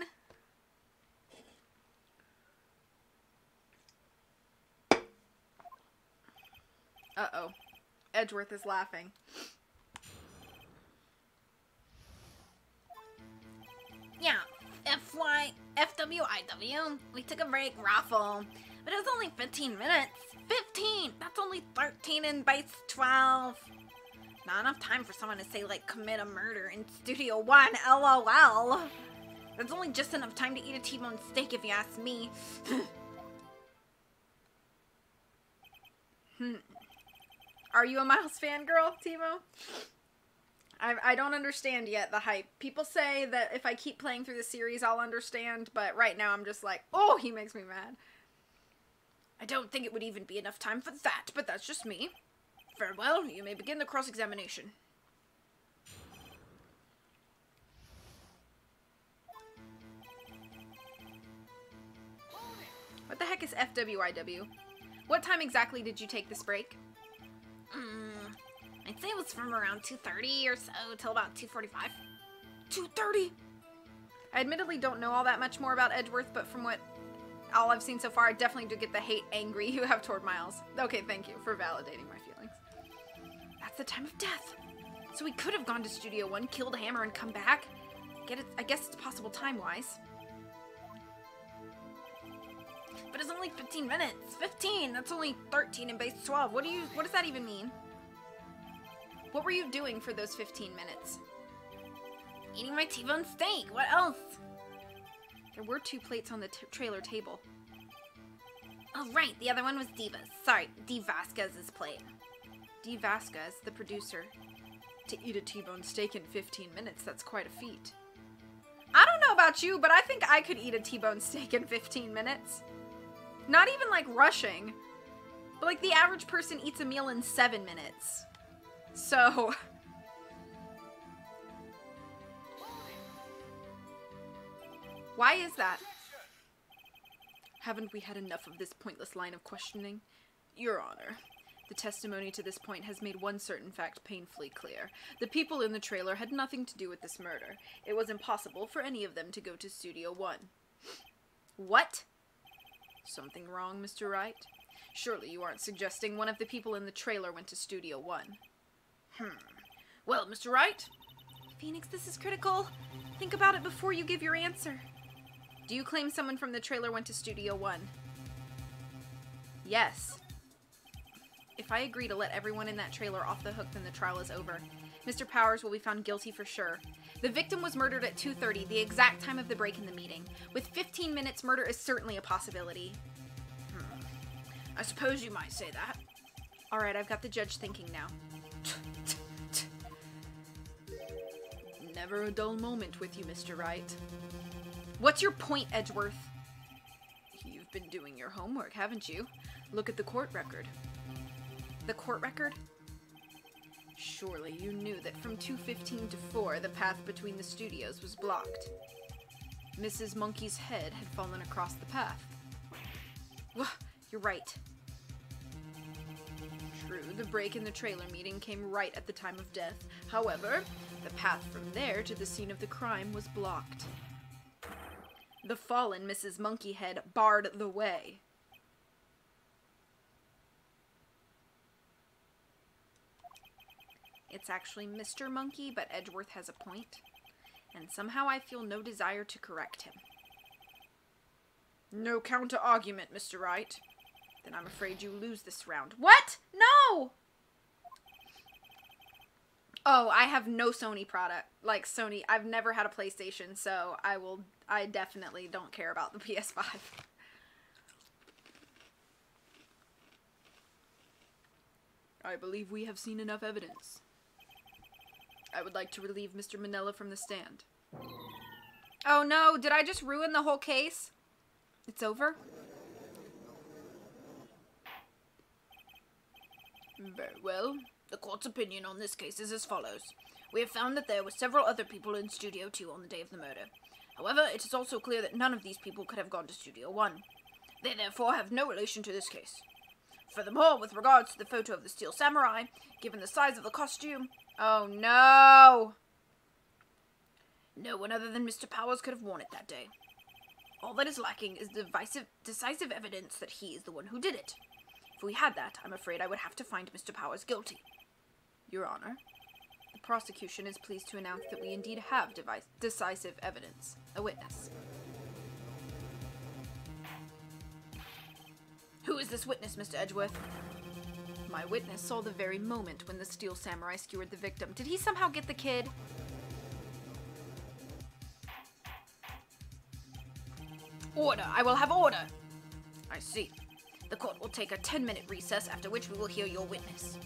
Uh-oh. Edgeworth is laughing. Yeah, FWIW. We took a break, Raffle. But it was only 15 minutes. 15! That's only 13 in base 12. Not enough time for someone to say, like, commit a murder in Studio 1, LOL. That's only just enough time to eat a T-bone steak if you ask me. Are you a Miles fangirl, Timo? I don't understand yet the hype. People say that if I keep playing through the series, I'll understand, but right now I'm just like, oh, he makes me mad. I don't think it would even be enough time for that, but that's just me. Farewell, you may begin the cross-examination. What the heck is FWIW? What time exactly did you take this break? I'd say it was from around 2:30 or so till about 2:45. 2:30? I admittedly don't know all that much more about Edgeworth, but from all I've seen so far, I definitely do get the hate angry you have toward Miles. Okay, thank you for validating my feelings. That's the time of death. So we could have gone to Studio 1, killed Hammer, and come back. I guess it's possible time-wise. But it's only 15 minutes. 15! That's only 13 in base 12. What does that even mean? What were you doing for those 15 minutes? Eating my T-bone steak. What else? There were 2 plates on the trailer table. Oh, right. The other one was Diva's. Sorry, D. Vasquez's plate. D. Vasquez, the producer. To eat a T-bone steak in 15 minutes, that's quite a feat. I don't know about you, but I think I could eat a T-bone steak in 15 minutes. Not even like rushing, but like the average person eats a meal in 7 minutes. So... Why is that? Haven't we had enough of this pointless line of questioning? Your Honor, the testimony to this point has made one certain fact painfully clear. The people in the trailer had nothing to do with this murder. It was impossible for any of them to go to Studio 1. What? Something wrong, Mr. Wright? Surely you aren't suggesting one of the people in the trailer went to Studio 1. Well, Mr. Wright? Phoenix, this is critical. Think about it before you give your answer. Do you claim someone from the trailer went to Studio One? Yes. If I agree to let everyone in that trailer off the hook, then the trial is over. Mr. Powers will be found guilty for sure. The victim was murdered at 2:30, the exact time of the break in the meeting. With 15 minutes, murder is certainly a possibility. I suppose you might say that. Alright, I've got the judge thinking now. Never a dull moment with you, Mr. Wright. What's your point, Edgeworth? You've been doing your homework, haven't you? Look at the court record. The court record? Surely you knew that from 2:15 to 4, the path between the studios was blocked. Mrs. Monkey's head had fallen across the path. You're right. True, the break in the trailer meeting came right at the time of death. However, the path from there to the scene of the crime was blocked. The fallen Mrs. Monkeyhead barred the way. It's actually Mr. Monkey, but Edgeworth has a point. And somehow I feel no desire to correct him. No counter-argument, Mr. Wright. Then I'm afraid you lose this round. What? No! Oh, I have no Sony product. Like, Sony, I've never had a PlayStation, so I definitely don't care about the PS5. I believe we have seen enough evidence. I would like to relieve Mr. Manella from the stand. Oh no, did I just ruin the whole case? It's over? Very well. The court's opinion on this case is as follows. We have found that there were several other people in Studio 2 on the day of the murder. However, it is also clear that none of these people could have gone to Studio 1. They therefore have no relation to this case. Furthermore, with regards to the photo of the Steel Samurai, given the size of the costume... Oh no! No one other than Mr. Powers could have worn it that day. All that is lacking is decisive evidence that he is the one who did it. If we had that, I'm afraid I would have to find Mr. Powers guilty. Your Honor, the prosecution is pleased to announce that we indeed have decisive evidence. A witness. Who is this witness, Mr. Edgeworth? My witness saw the very moment when the Steel Samurai skewered the victim. Did he somehow get the kid? Order! I will have order! I see. The court will take a 10-minute recess, after which we will hear your witness.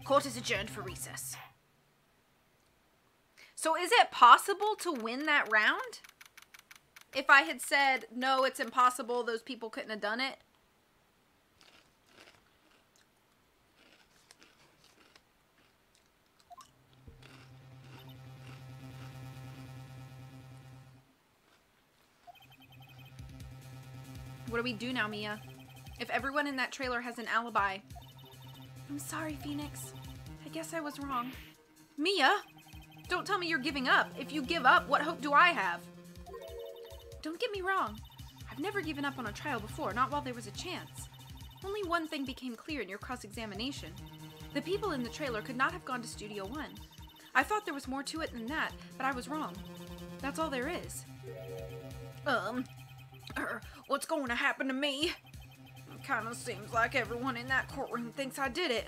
Court is adjourned for recess. So is it possible to win that round? If I had said, no, it's impossible, those people couldn't have done it? What do we do now, Mia? If everyone in that trailer has an alibi... I'm sorry, Phoenix. I guess I was wrong. Mia! Don't tell me you're giving up. If you give up, what hope do I have? Don't get me wrong. I've never given up on a trial before, not while there was a chance. Only one thing became clear in your cross-examination. The people in the trailer could not have gone to Studio One. I thought there was more to it than that, but I was wrong. That's all there is. What's going to happen to me? It kind of seems like everyone in that courtroom thinks I did it.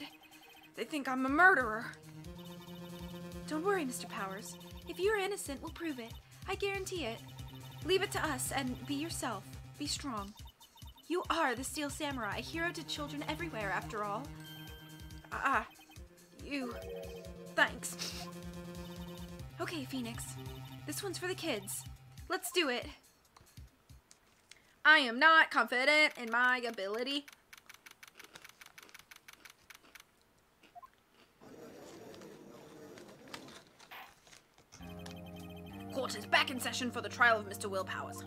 They think I'm a murderer. Don't worry, Mr. Powers. If you're innocent, we'll prove it. I guarantee it. Leave it to us and be yourself. Be strong. You are the Steel Samurai, a hero to children everywhere, after all. Thanks. Okay, Phoenix. This one's for the kids. Let's do it. I am not confident in my ability. Court is back in session for the trial of Mr. Will Powers.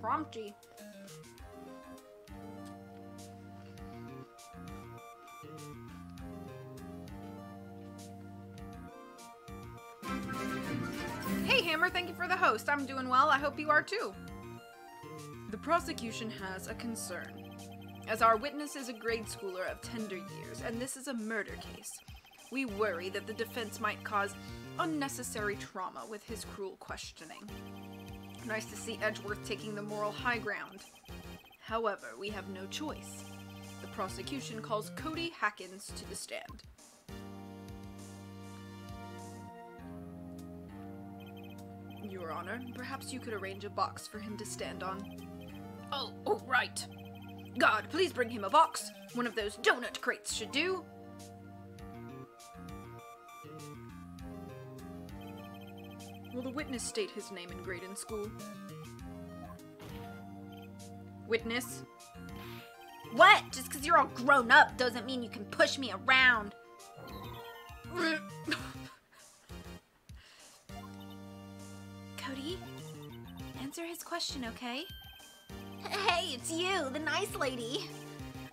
Prompty. Hey Hammer, thank you for the host. I'm doing well. I hope you are too. The prosecution has a concern. As our witness is a grade schooler of tender years, and this is a murder case, We worry that the defense might cause unnecessary trauma with his cruel questioning. Nice to see Edgeworth taking the moral high ground. However, we have no choice. The prosecution calls Cody Hackins to the stand. Your Honor, perhaps you could arrange a box for him to stand on. Oh, right. God, please bring him a box. One of those donut crates should do. Will the witness state his name and grade in school? Witness? What? Just because you're all grown up doesn't mean you can push me around. Cody, answer his question, okay? Hey, it's you, the nice lady.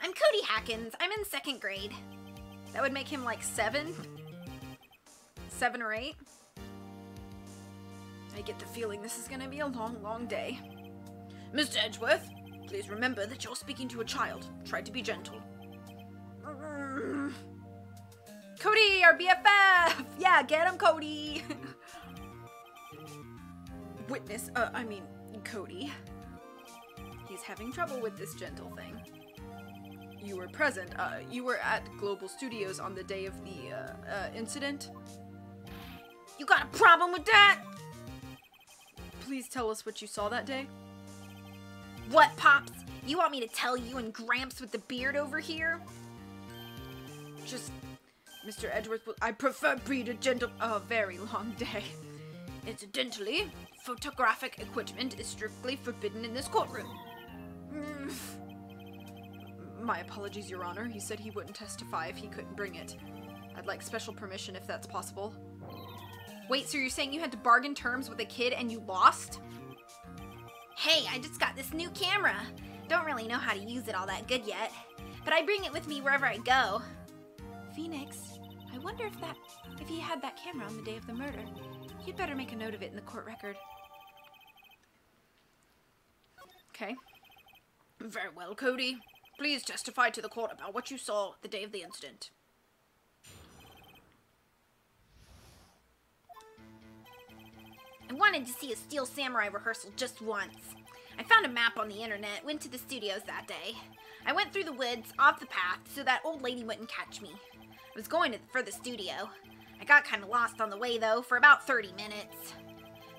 I'm Cody Hackins. I'm in 2nd grade. That would make him like 7? 7 or 8? I get the feeling this is gonna be a long, long day. Mr. Edgeworth, please remember that you're speaking to a child. Try to be gentle. Cody, our BFF! Yeah, get him, Cody! Witness, Cody. He's having trouble with this gentle thing. You were present, you were at Global Studios on the day of the, incident? You got a problem with that? Please tell us what you saw that day. What, Pops? You want me to tell you and Gramps with the beard over here? Just, Mr. Edgeworth, I prefer breed gentle. A very long day. Incidentally, photographic equipment is strictly forbidden in this courtroom. My apologies, Your Honor. He said he wouldn't testify if he couldn't bring it. I'd like special permission if that's possible. Wait, so you're saying you had to bargain terms with a kid and you lost? Hey, I just got this new camera. Don't really know how to use it all that good yet, but I bring it with me wherever I go. Phoenix, I wonder if he had that camera on the day of the murder. You'd better make a note of it in the court record. Okay. Very well, Cody. Please testify to the court about what you saw the day of the incident. I wanted to see a Steel Samurai rehearsal just once. I found a map on the internet, went to the studios that day. I went through the woods, off the path, so that old lady wouldn't catch me. I was going for the studio. I got kind of lost on the way, though, for about 30 minutes.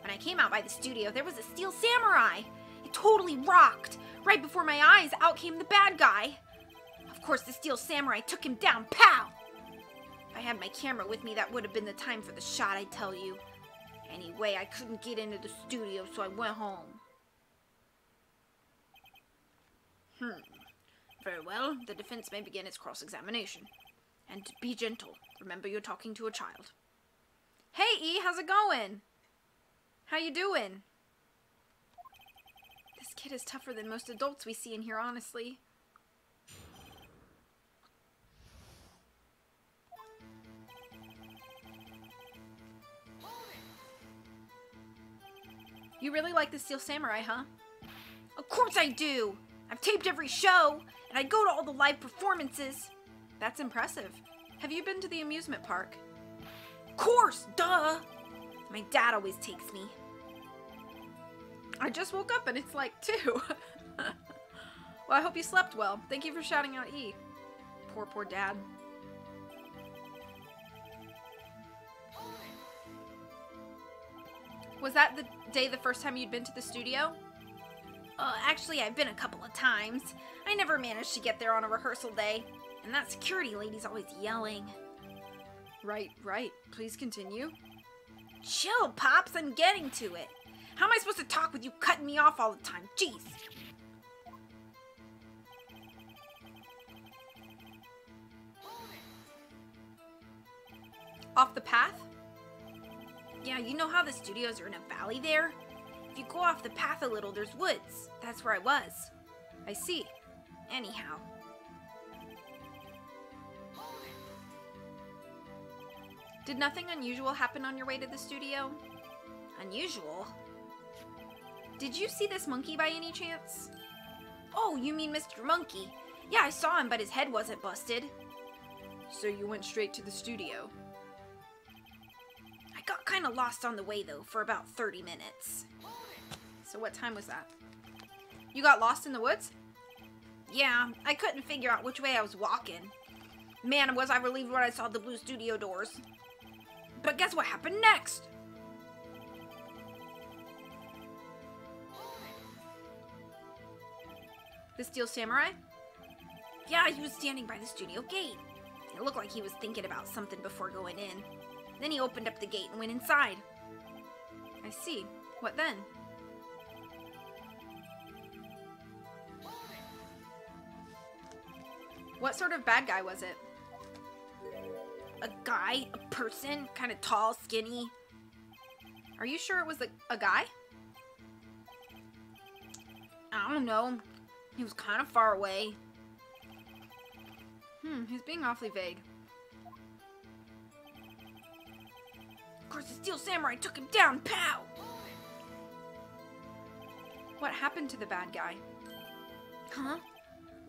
When I came out by the studio, there was a Steel Samurai. It totally rocked. Right before my eyes, out came the bad guy. Of course, the Steel Samurai took him down. Pow! If I had my camera with me, that would have been the time for the shot, I tell you. Anyway, I couldn't get into the studio, so I went home. Very well, the defense may begin its cross-examination. And be gentle. Remember, you're talking to a child. Hey, E, how's it going? How you doing? This kid is tougher than most adults we see in here, honestly. You really like the Steel Samurai, huh? Of course I do! I've taped every show, and I go to all the live performances. That's impressive. Have you been to the amusement park? Of course, duh! My dad always takes me. I just woke up and it's like 2. Well, I hope you slept well. Thank you for shouting out E. Poor dad. Was that the day the first time you'd been to the studio? Actually, I've been a couple of times. I never managed to get there on a rehearsal day, and that security lady's always yelling. Right. Please continue. Chill, Pops, I'm getting to it. How am I supposed to talk with you cutting me off all the time? Jeez. Off the path? Yeah, you know how the studios are in a valley there? If you go off the path a little, there's woods. That's where I was. I see. Anyhow. Did nothing unusual happen on your way to the studio? Unusual? Did you see this monkey by any chance? Oh, you mean Mr. Monkey? Yeah, I saw him, but his head wasn't busted. So you went straight to the studio? I got kind of lost on the way, though, for about 30 minutes. So what time was that? You got lost in the woods? Yeah, I couldn't figure out which way I was walking. Man, was I relieved when I saw the blue studio doors. But guess what happened next? The Steel Samurai? Yeah, he was standing by the studio gate. It looked like he was thinking about something before going in. Then he opened up the gate and went inside. I see. What then? What sort of bad guy was it? A guy, a person, kind of tall, skinny. Are you sure it was a guy? I don't know. He was kind of far away. He's being awfully vague. Of course, the Steel Samurai took him down. Pow! What happened to the bad guy? Huh?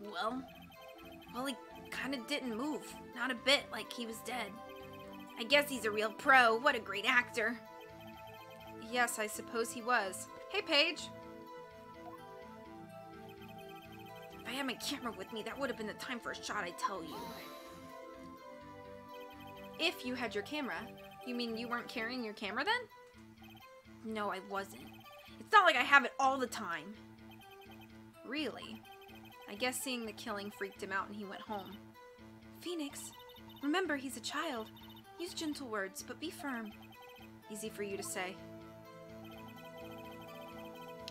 Well, he kind of didn't move. Not a bit, like he was dead. I guess he's a real pro. What a great actor. Yes, I suppose he was. Hey, Paige. If I had my camera with me, that would have been the time for a shot, I tell you. If you had your camera. You mean you weren't carrying your camera then? No, I wasn't. It's not like I have it all the time. Really? I guess seeing the killing freaked him out and he went home. Phoenix, remember he's a child. Use gentle words, but be firm. Easy for you to say.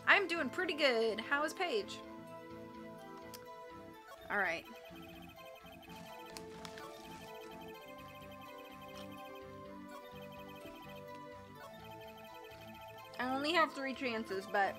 I'm doing pretty good. How is Paige? Alright. I only have 3 chances, but...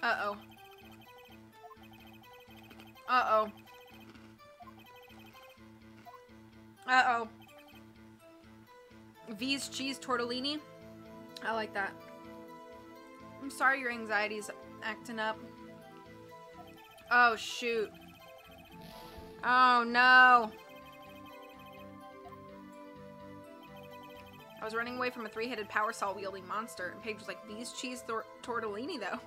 Uh-oh. Uh-oh. Uh-oh. V's cheese tortellini? I like that. I'm sorry your anxiety's acting up. Oh, shoot. Oh, no. I was running away from a 3-headed power saw wielding monster, and Paige was like, V's cheese tortellini, though.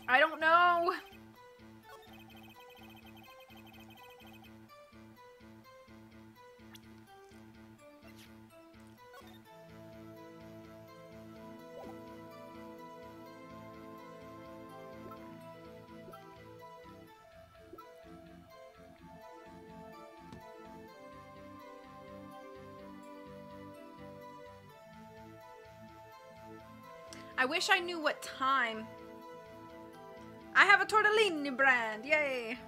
I don't know. I wish I knew what time. I have a tortellini brand. Yay.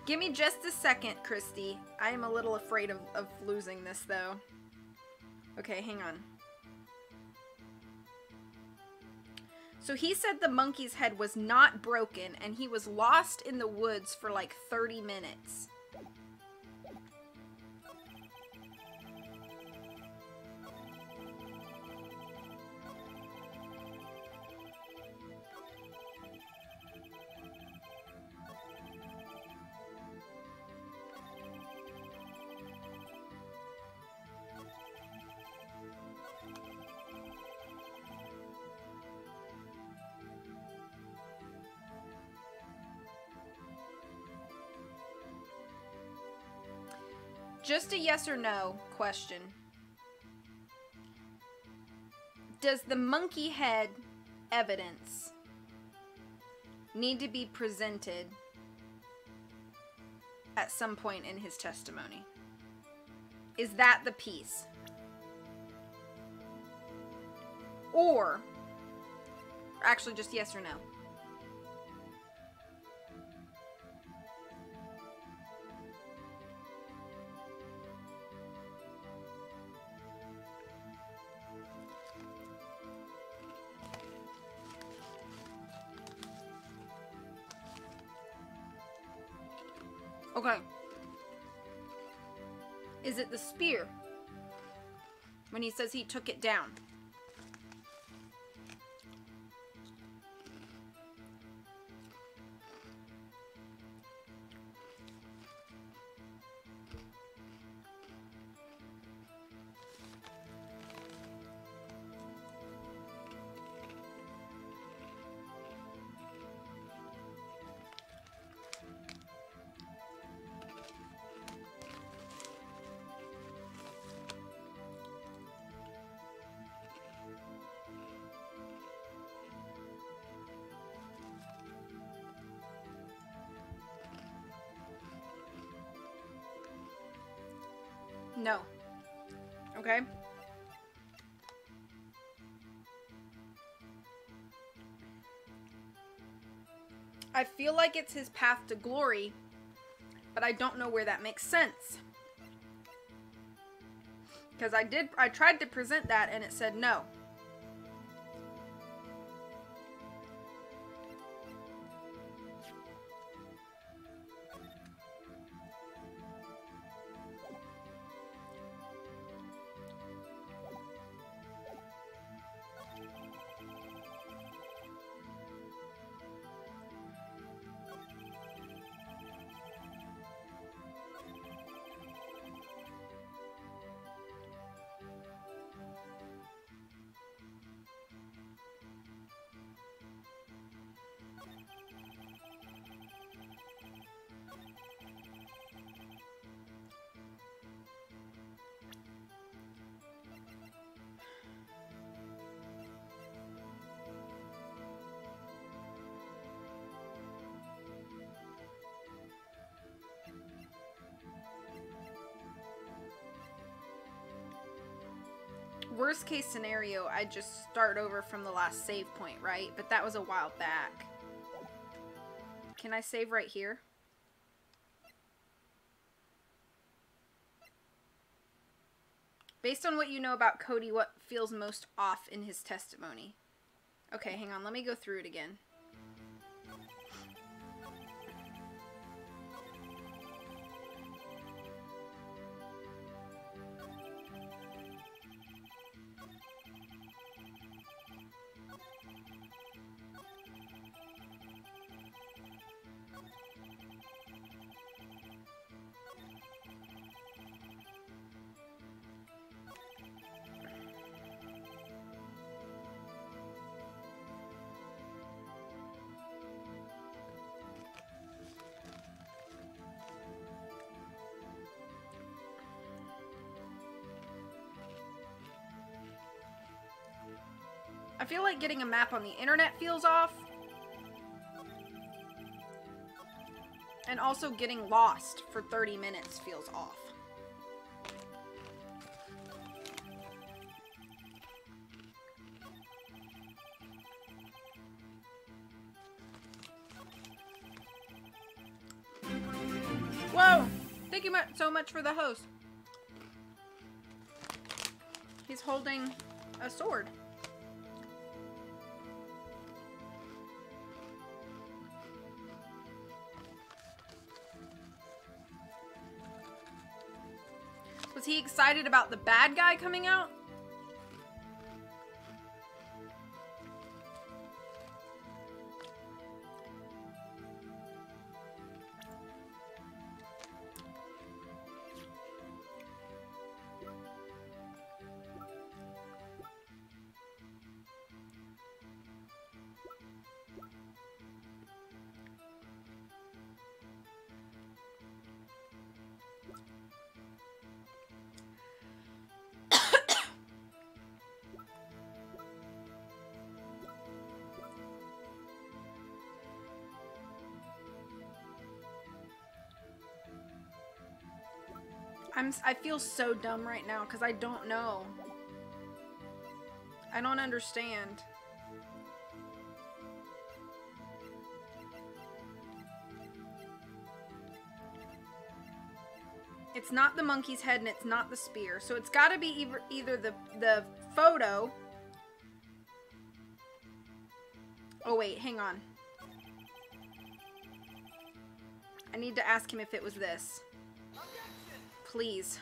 Give me just a second, Christy. I am a little afraid of losing this, though. Okay, hang on. So he said the monkey's head was not broken, and he was lost in the woods for like 30 minutes. Just a yes or no question. Does the monkey head evidence need to be presented at some point in his testimony? Is that the piece? Or actually just yes or no? Okay. Is it the spear? When he says he took it down. No. Okay. I feel like it's his path to glory, but I don't know where that makes sense. Because I tried to present that and it said no. Worst case scenario, I just start over from the last save point, right? But that was a while back. Can I save right here? Based on what you know about Cody, what feels most off in his testimony? Okay, hang on. Let me go through it again. I feel like getting a map on the internet feels off. And also getting lost for 30 minutes feels off. Whoa! Thank you so much for the host. He's holding a sword. Was he excited about the bad guy coming out? I feel so dumb right now because I don't know. I don't understand. It's not the monkey's head and it's not the spear. So it's got to be either the photo. Oh wait, hang on. I need to ask him if it was this. Please.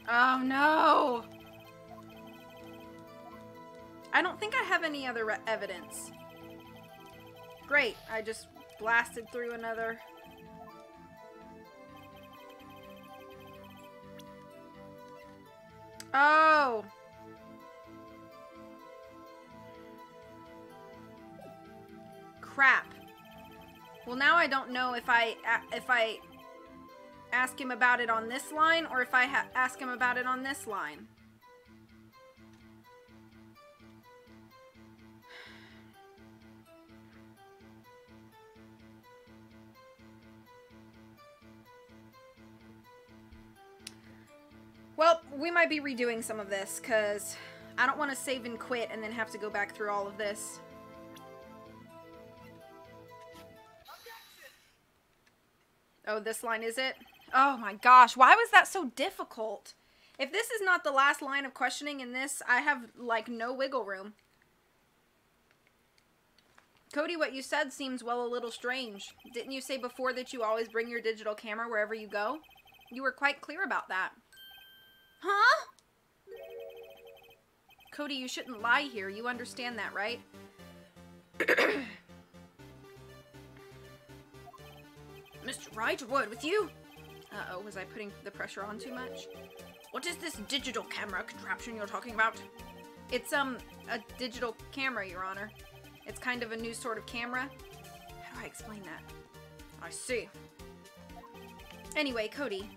Oh no! I don't think I have any other evidence. Great, I just blasted through another. Oh! Crap. Well, now I don't know if I ask him about it on this line or if I ask him about it on this line. Well, we might be redoing some of this, because I don't want to save and quit and then have to go back through all of this. Oh, this line is it? Oh my gosh, why was that so difficult? If this is not the last line of questioning in this, I have, like, no wiggle room. Cody, what you said seems, well, a little strange. Didn't you say before that you always bring your digital camera wherever you go? You were quite clear about that. Huh? Cody, you shouldn't lie here. You understand that, right? Mr. Wright, a word with you? Uh-oh, was I putting the pressure on too much? What is this digital camera contraption you're talking about? It's, a digital camera, Your Honor. It's kind of a new sort of camera. How do I explain that? I see. Anyway, Cody,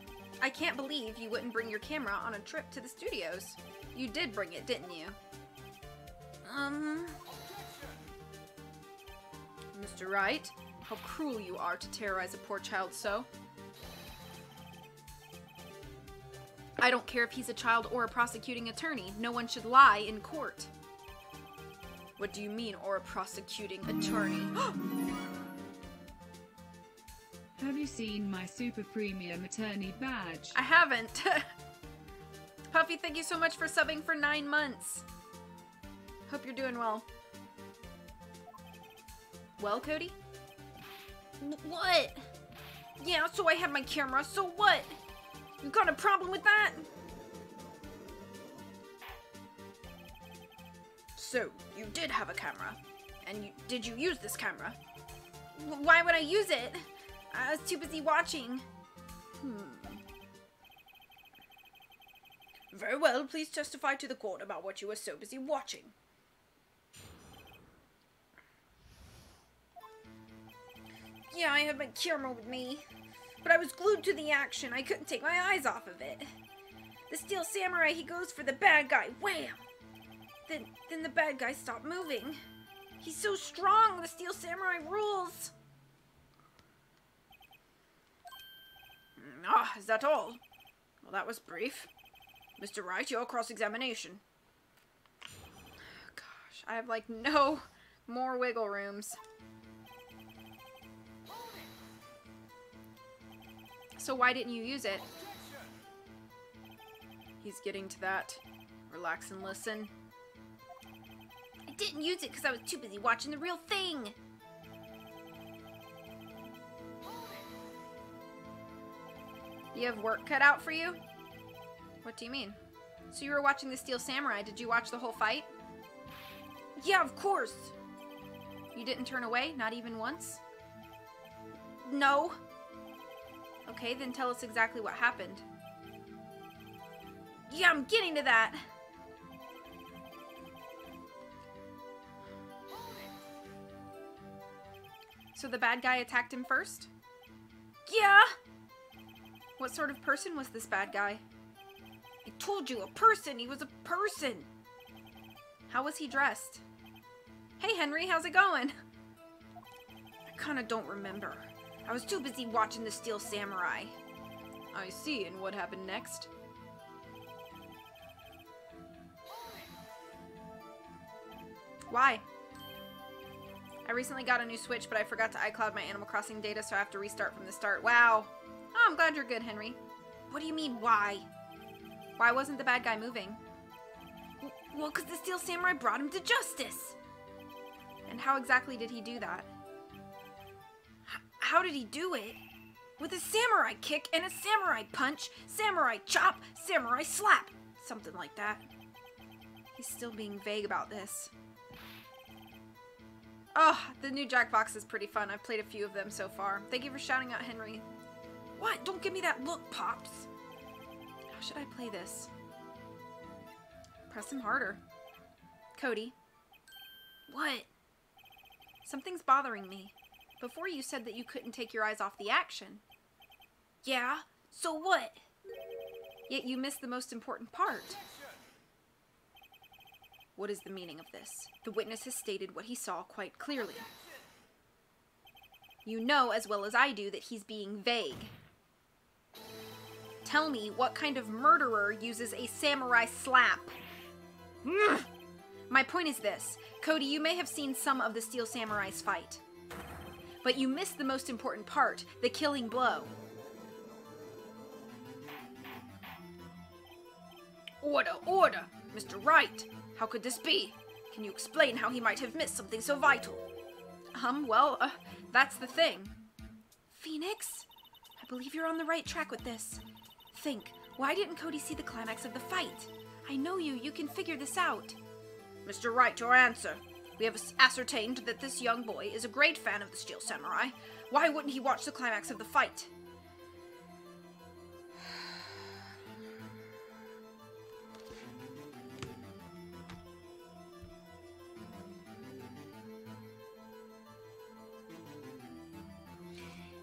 I can't believe you wouldn't bring your camera on a trip to the studios. You did bring it, didn't you? Mr. Wright, how cruel you are to terrorize a poor child so. I don't care if he's a child or a prosecuting attorney. No one should lie in court. What do you mean, or a prosecuting attorney? Have you seen my super premium attorney badge? I haven't. Puffy, thank you so much for subbing for 9 months. Hope you're doing well. Well, Cody? What? Yeah, so I have my camera, so what? You got a problem with that? So, you did have a camera. And did you use this camera? Why would I use it? I was too busy watching. Very well, please testify to the court about what you were so busy watching. Yeah, I had my camera with me, but I was glued to the action. I couldn't take my eyes off of it. The Steel Samurai, he goes for the bad guy. Wham! Then the bad guy stopped moving. He's so strong. The Steel Samurai rules. Ah, is that all? Well, that was brief. Mr. Wright, your cross-examination. Gosh, I have, like, no more wiggle rooms. So why didn't you use it? He's getting to that. Relax and listen. I didn't use it because I was too busy watching the real thing. You have work cut out for you? What do you mean? So you were watching the Steel Samurai. Did you watch the whole fight? Yeah, of course. You didn't turn away? Not even once? No. Okay, then tell us exactly what happened. Yeah, I'm getting to that. So the bad guy attacked him first? Yeah. What sort of person was this bad guy? I told you, a person. He was a person. How was he dressed? Hey, Henry, how's it going? I kind of don't remember. I was too busy watching the Steel Samurai. I see, and what happened next? Why? I recently got a new Switch, but I forgot to iCloud my Animal Crossing data, so I have to restart from the start. Wow. Oh, I'm glad you're good, Henry. What do you mean, why? Why wasn't the bad guy moving? Well, because the Steel Samurai brought him to justice. And how exactly did he do that? How did he do it? With a samurai kick and a samurai punch, samurai chop, samurai slap. Something like that. He's still being vague about this. Oh, the new Jackbox is pretty fun. I've played a few of them so far. Thank you for shouting out, Henry. What? Don't give me that look, Pops. How should I play this? Press him harder. Cody. What? Something's bothering me. Before you said that you couldn't take your eyes off the action. Yeah? So what? Yet you missed the most important part. What is the meaning of this? The witness has stated what he saw quite clearly. You know as well as I do that he's being vague. Tell me what kind of murderer uses a samurai slap? My point is this. Cody, you may have seen some of the Steel Samurais fight. But you missed the most important part, the killing blow. Order, order! Mr. Wright! How could this be? Can you explain how he might have missed something so vital? That's the thing. Phoenix? I believe you're on the right track with this. Think, why didn't Cody see the climax of the fight? I know you can figure this out. Mr. Wright, your answer. We have ascertained that this young boy is a great fan of the Steel Samurai. Why wouldn't he watch the climax of the fight?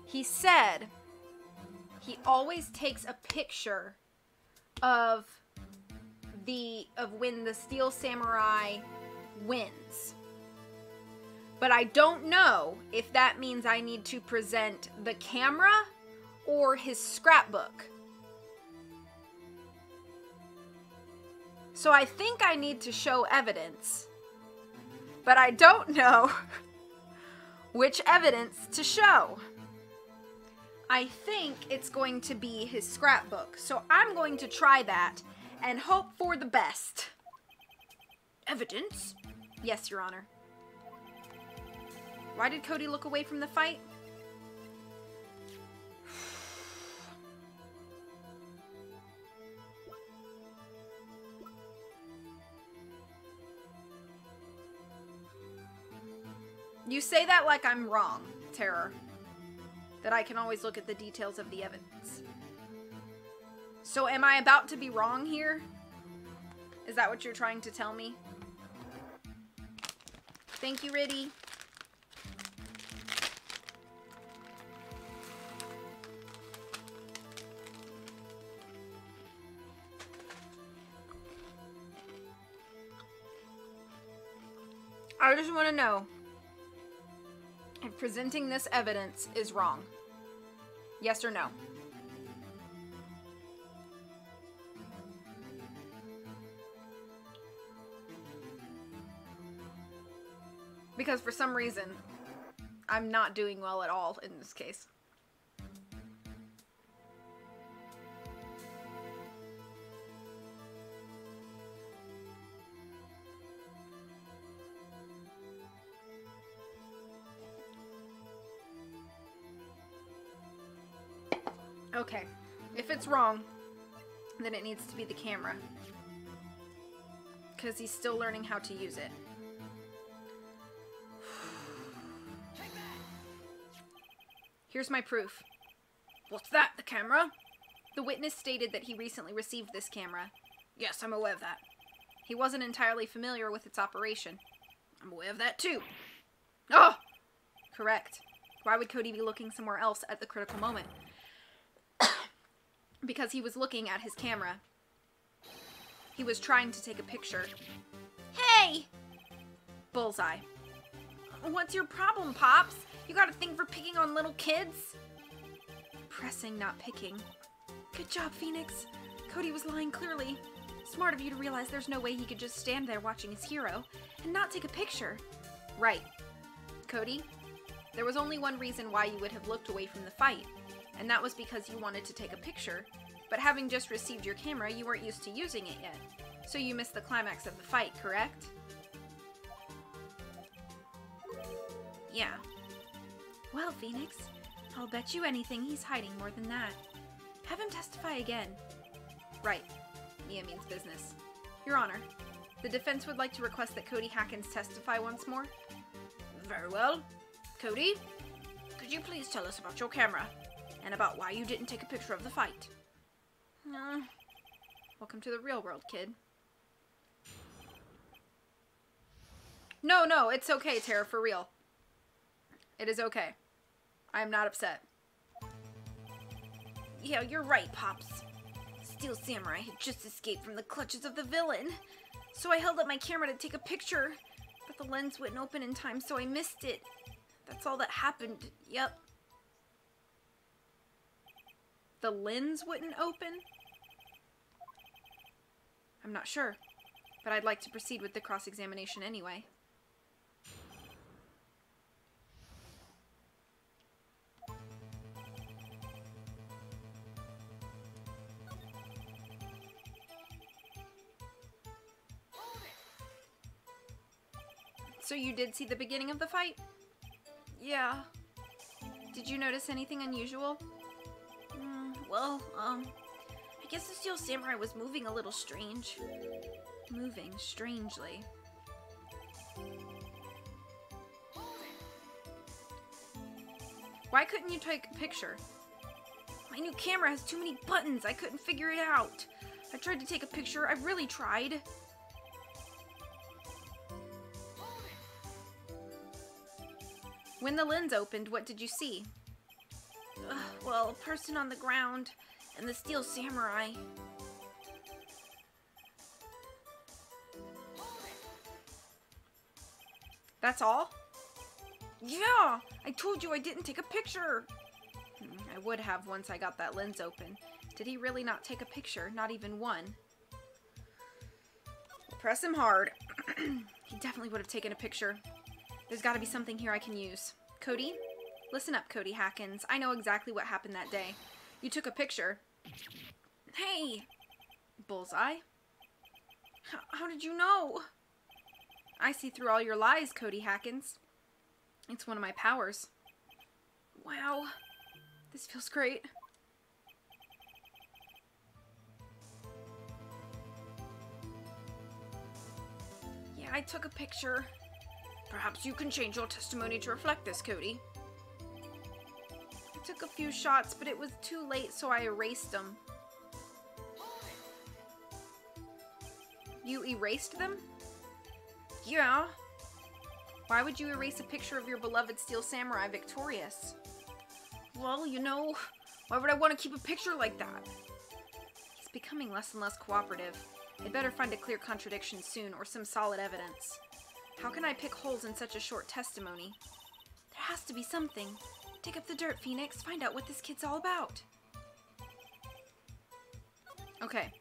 He said he always takes a picture of when the Steel Samurai wins. But I don't know if that means I need to present the camera or his scrapbook. So I think I need to show evidence, but I don't know which evidence to show. I think it's going to be his scrapbook, so I'm going to try that and hope for the best. Evidence? Yes, Your Honor. Why did Cody look away from the fight? You say that like I'm wrong, Terror. That I can always look at the details of the evidence. So am I about to be wrong here? Is that what you're trying to tell me? Thank you, Riddy. I just want to know if presenting this evidence is wrong. Yes or no? Because for some reason, I'm not doing well at all in this case. Okay, if it's wrong, then it needs to be the camera. Because he's still learning how to use it. Here's my proof. What's that, the camera? The witness stated that he recently received this camera. Yes, I'm aware of that. He wasn't entirely familiar with its operation. I'm aware of that too. Oh! Correct. Why would Cody be looking somewhere else at the critical moment? Because he was looking at his camera. He was trying to take a picture. Hey! Bullseye. What's your problem, Pops? You got a thing for picking on little kids? Pressing, not picking. Good job, Phoenix. Cody was lying clearly. Smart of you to realize there's no way he could just stand there watching his hero and not take a picture. Right. Cody, there was only one reason why you would have looked away from the fight, and that was because you wanted to take a picture, but having just received your camera, you weren't used to using it yet. So you missed the climax of the fight, correct? Yeah. Well, Phoenix, I'll bet you anything he's hiding more than that. Have him testify again. Right. Mia means business. Your Honor, the defense would like to request that Cody Hackins testify once more. Very well. Cody, could you please tell us about your camera and about why you didn't take a picture of the fight? Welcome to the real world, kid. No, it's okay, Tara, for real. It is okay. I am not upset. Yeah, you're right, Pops. Steel Samurai had just escaped from the clutches of the villain. So I held up my camera to take a picture, but the lens wouldn't open in time, so I missed it. That's all that happened. Yep. The lens wouldn't open? I'm not sure, but I'd like to proceed with the cross-examination anyway. So you did see the beginning of the fight? Yeah. Did you notice anything unusual? I guess the Steel Samurai was moving a little strange. Moving strangely. Why couldn't you take a picture? My new camera has too many buttons. I couldn't figure it out. I tried to take a picture. I really tried. When the lens opened, what did you see? Well, a person on the ground and the Steel Samurai. That's all? Yeah! I told you I didn't take a picture! I would have once I got that lens open. Did he really not take a picture? Not even one? Press him hard. He definitely would have taken a picture. There's got to be something here I can use. Cody? Listen up, Cody Hackins. I know exactly what happened that day. You took a picture. Hey! Bullseye? How did you know? I see through all your lies, Cody Hackins. It's one of my powers. Wow. This feels great. Yeah, I took a picture. Perhaps you can change your testimony to reflect this, Cody. I took a few shots, but it was too late, so I erased them. You erased them? Yeah. Why would you erase a picture of your beloved Steel Samurai victorious? Well, you know, why would I want to keep a picture like that? He's becoming less and less cooperative. I'd better find a clear contradiction soon, or some solid evidence. How can I pick holes in such a short testimony? There has to be something. Dig up the dirt, Phoenix. Find out what this kid's all about. Okay.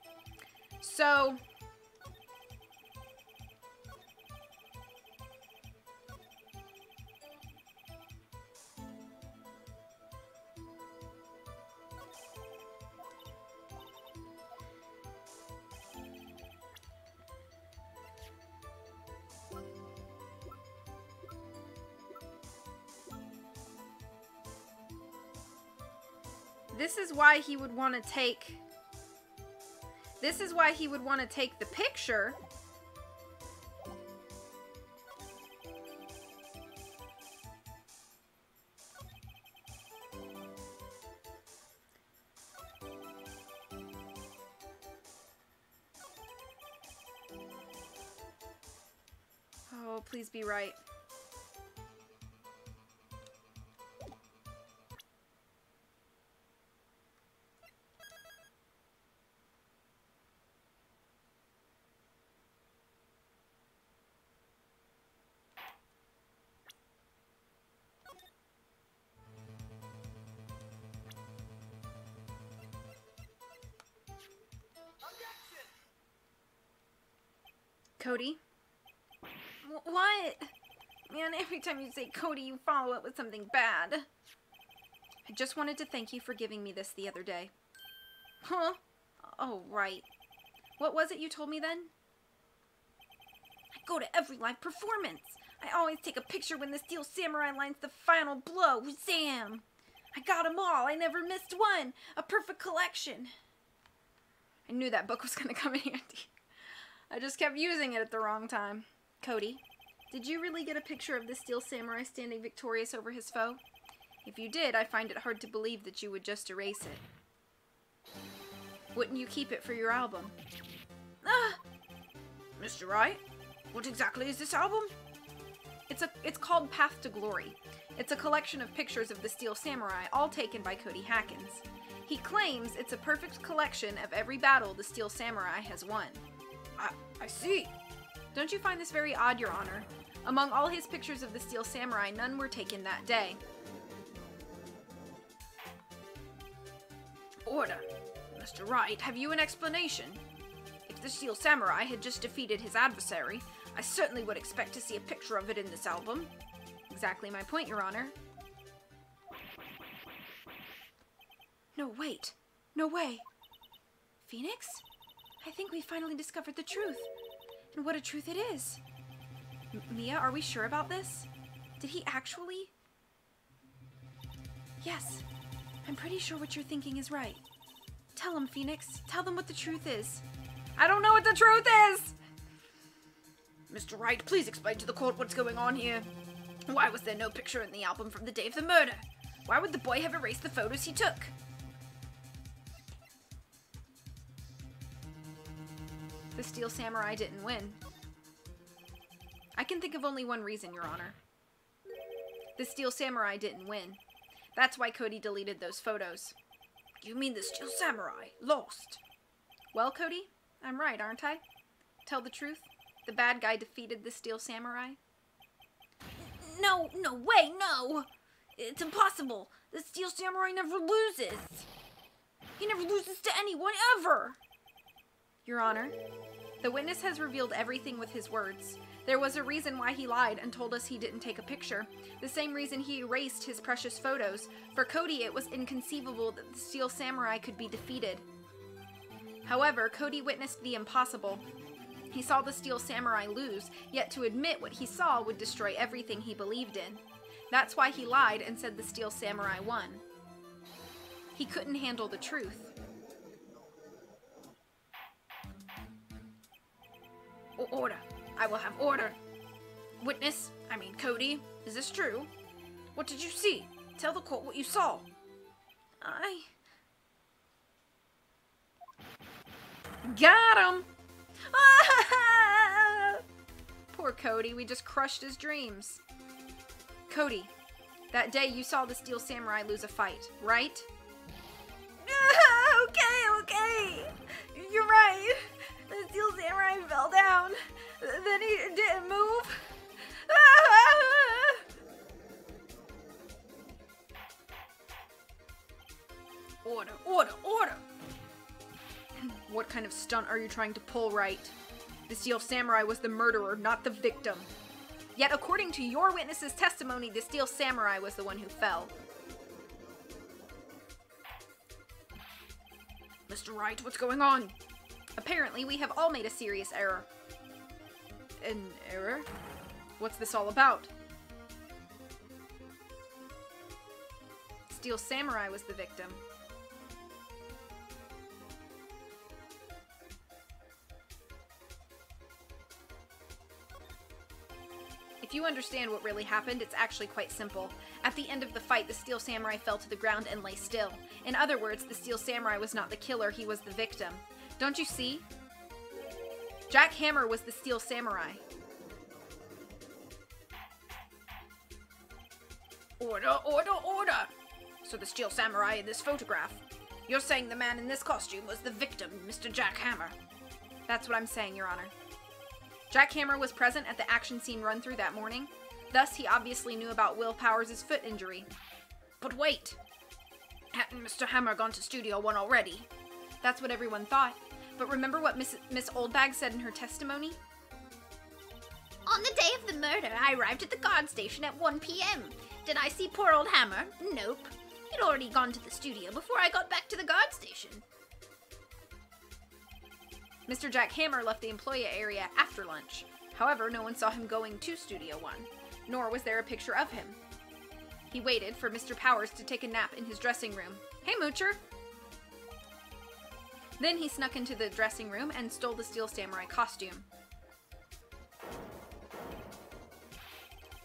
So... This is why he would want to take... This is why he would want to take the picture. Oh, please be right. Cody? What? Man, every time you say Cody, you follow it with something bad. I just wanted to thank you for giving me this the other day. Huh? Oh, right. What was it you told me then? I go to every live performance. I always take a picture when the Steel Samurai lands the final blow. Zam! I got 'em all. I never missed one. A perfect collection. I knew that book was going to come in handy. I just kept using it at the wrong time. Cody, did you really get a picture of the Steel Samurai standing victorious over his foe? If you did, I find it hard to believe that you would just erase it. Wouldn't you keep it for your album? Ah! Mr. Wright, what exactly is this album? It's called Path to Glory. It's a collection of pictures of the Steel Samurai, all taken by Cody Hackins. He claims it's a perfect collection of every battle the Steel Samurai has won. I see. Don't you find this very odd, Your Honor? Among all his pictures of the Steel Samurai, none were taken that day. Order. Mr. Wright, have you an explanation? If the Steel Samurai had just defeated his adversary, I certainly would expect to see a picture of it in this album. Exactly my point, Your Honor. No, wait. No way. Phoenix? I think we finally discovered the truth. And what a truth it is. Mia, are we sure about this? Did he actually? Yes. I'm pretty sure what you're thinking is right. Tell them, Phoenix. Tell them what the truth is. I don't know what the truth is! Mr. Wright, please explain to the court what's going on here. Why was there no picture in the album from the day of the murder? Why would the boy have erased the photos he took? The Steel Samurai didn't win. I can think of only one reason, Your Honor. The Steel Samurai didn't win. That's why Cody deleted those photos. You mean the Steel Samurai lost? Well, Cody, I'm right, aren't I? Tell the truth. The bad guy defeated the Steel Samurai. No way, no! It's impossible. The Steel Samurai never loses. He never loses to anyone, ever! Your Honor, the witness has revealed everything with his words. There was a reason why he lied and told us he didn't take a picture. The same reason he erased his precious photos. For Cody, it was inconceivable that the Steel Samurai could be defeated. However, Cody witnessed the impossible. He saw the Steel Samurai lose, yet to admit what he saw would destroy everything he believed in. That's why he lied and said the Steel Samurai won. He couldn't handle the truth. Order. I will have order. Witness, Cody, is this true? What did you see? Tell the court what you saw. Got him! Poor Cody, we just crushed his dreams. Cody, that day you saw the Steel Samurai lose a fight, right? Okay. You're right. The Steel Samurai fell down. Then he didn't move. Order. What kind of stunt are you trying to pull, Wright? The Steel Samurai was the murderer, not the victim. Yet according to your witness's testimony, the Steel Samurai was the one who fell. Mr. Wright, what's going on? Apparently, we have all made a serious error. An error? What's this all about? Steel Samurai was the victim. If you understand what really happened, it's actually quite simple. At the end of the fight, the Steel Samurai fell to the ground and lay still. In other words, the Steel Samurai was not the killer, he was the victim. Don't you see? Jack Hammer was the Steel Samurai. Order. So the Steel Samurai in this photograph. You're saying the man in this costume was the victim, Mr. Jack Hammer. That's what I'm saying, Your Honor. Jack Hammer was present at the action scene run-through that morning. Thus, he obviously knew about Will Powers' foot injury. But wait! Hadn't Mr. Hammer gone to Studio 1 already? That's what everyone thought. But remember what Miss Oldbag said in her testimony? On the day of the murder, I arrived at the guard station at 1 p.m. Did I see poor old Hammer? Nope. He'd already gone to the studio before I got back to the guard station. Mr. Jack Hammer left the employee area after lunch. However, no one saw him going to Studio 1, nor was there a picture of him. He waited for Mr. Powers to take a nap in his dressing room. Hey, Moocher! Then he snuck into the dressing room and stole the Steel Samurai costume.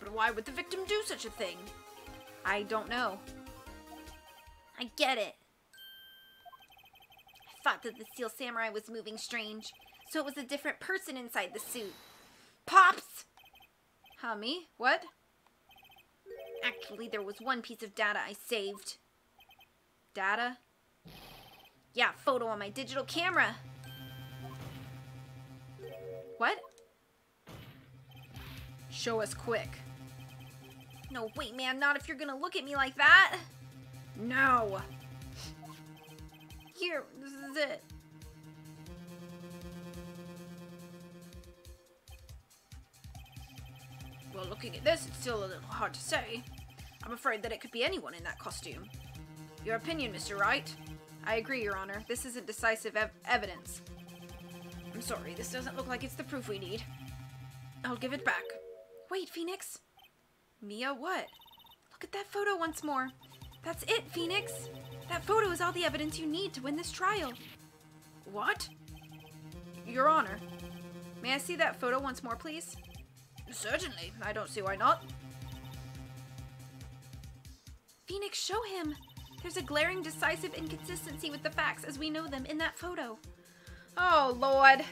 But why would the victim do such a thing? I don't know. I get it. I thought that the Steel Samurai was moving strange, so it was a different person inside the suit. Pops! Huh, me? What? Actually, there was one piece of data I saved. Data? Yeah, photo on my digital camera. What? Show us quick. No, wait, man, not if you're gonna look at me like that. No! Here, this is it. Well, looking at this, it's still a little hard to say. I'm afraid that it could be anyone in that costume. Your opinion, Mr. Wright? I agree, Your Honor. This isn't decisive evidence. I'm sorry, this doesn't look like it's the proof we need. I'll give it back. Wait, Phoenix! Mia, what? Look at that photo once more. That's it, Phoenix! That photo is all the evidence you need to win this trial. What? Your Honor, may I see that photo once more, please? Certainly. I don't see why not. Phoenix, show him! There's a glaring, decisive inconsistency with the facts as we know them in that photo. Oh, Lord.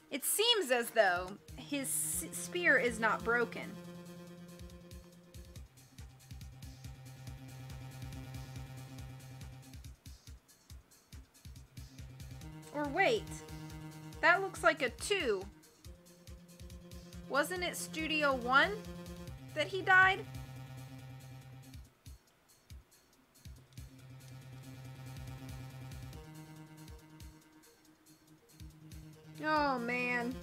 It seems as though his spear is not broken. Or wait, that looks like a 2. Wasn't it Studio 1 that he died? Oh man.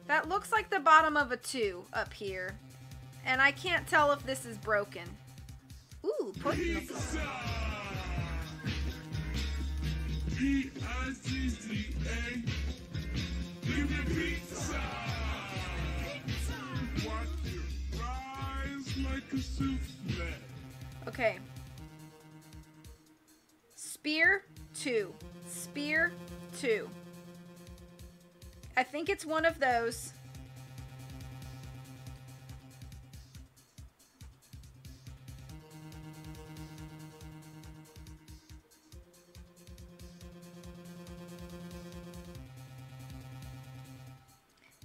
That looks like the bottom of a 2 up here. And I can't tell if this is broken. Ooh, poison. P-I-Z-Z-A. Give me pizza. Watch it rise like a souffle. Okay. Spear 2. Spear 2. I think it's one of those.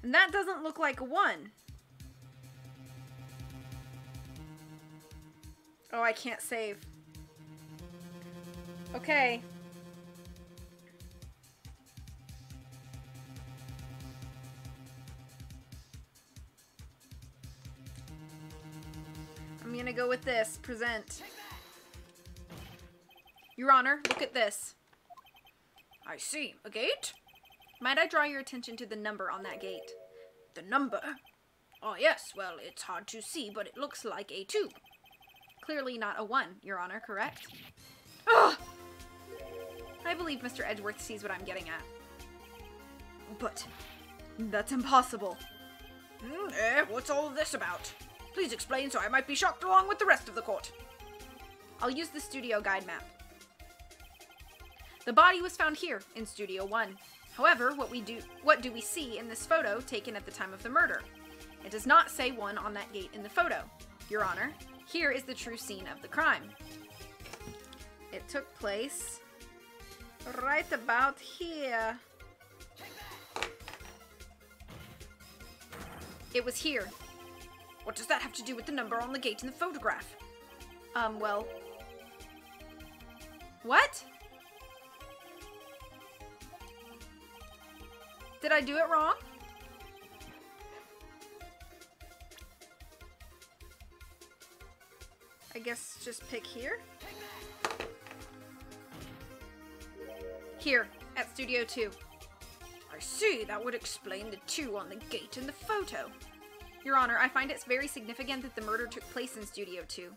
And that doesn't look like a 1. Oh, I can't save. Okay. I'm gonna go with this. Present. Your Honor, look at this. I see. A gate? Might I draw your attention to the number on that gate? The number? Oh yes, well, it's hard to see, but it looks like a 2. Clearly not a 1, Your Honor, correct? Ugh! I believe Mr. Edgeworth sees what I'm getting at. But that's impossible. What's all of this about? Please explain so I might be shocked along with the rest of the court. I'll use the studio guide map. The body was found here in Studio 1. However, what do we see in this photo taken at the time of the murder? It does not say 1 on that gate in the photo. Your Honor, here is the true scene of the crime. It took place right about here. It was here. What does that have to do with the number on the gate in the photograph? Well... What? Did I do it wrong? I guess just pick here? Here, at Studio 2. I see, that would explain the 2 on the gate in the photo. Your Honor, I find it's very significant that the murder took place in Studio 2.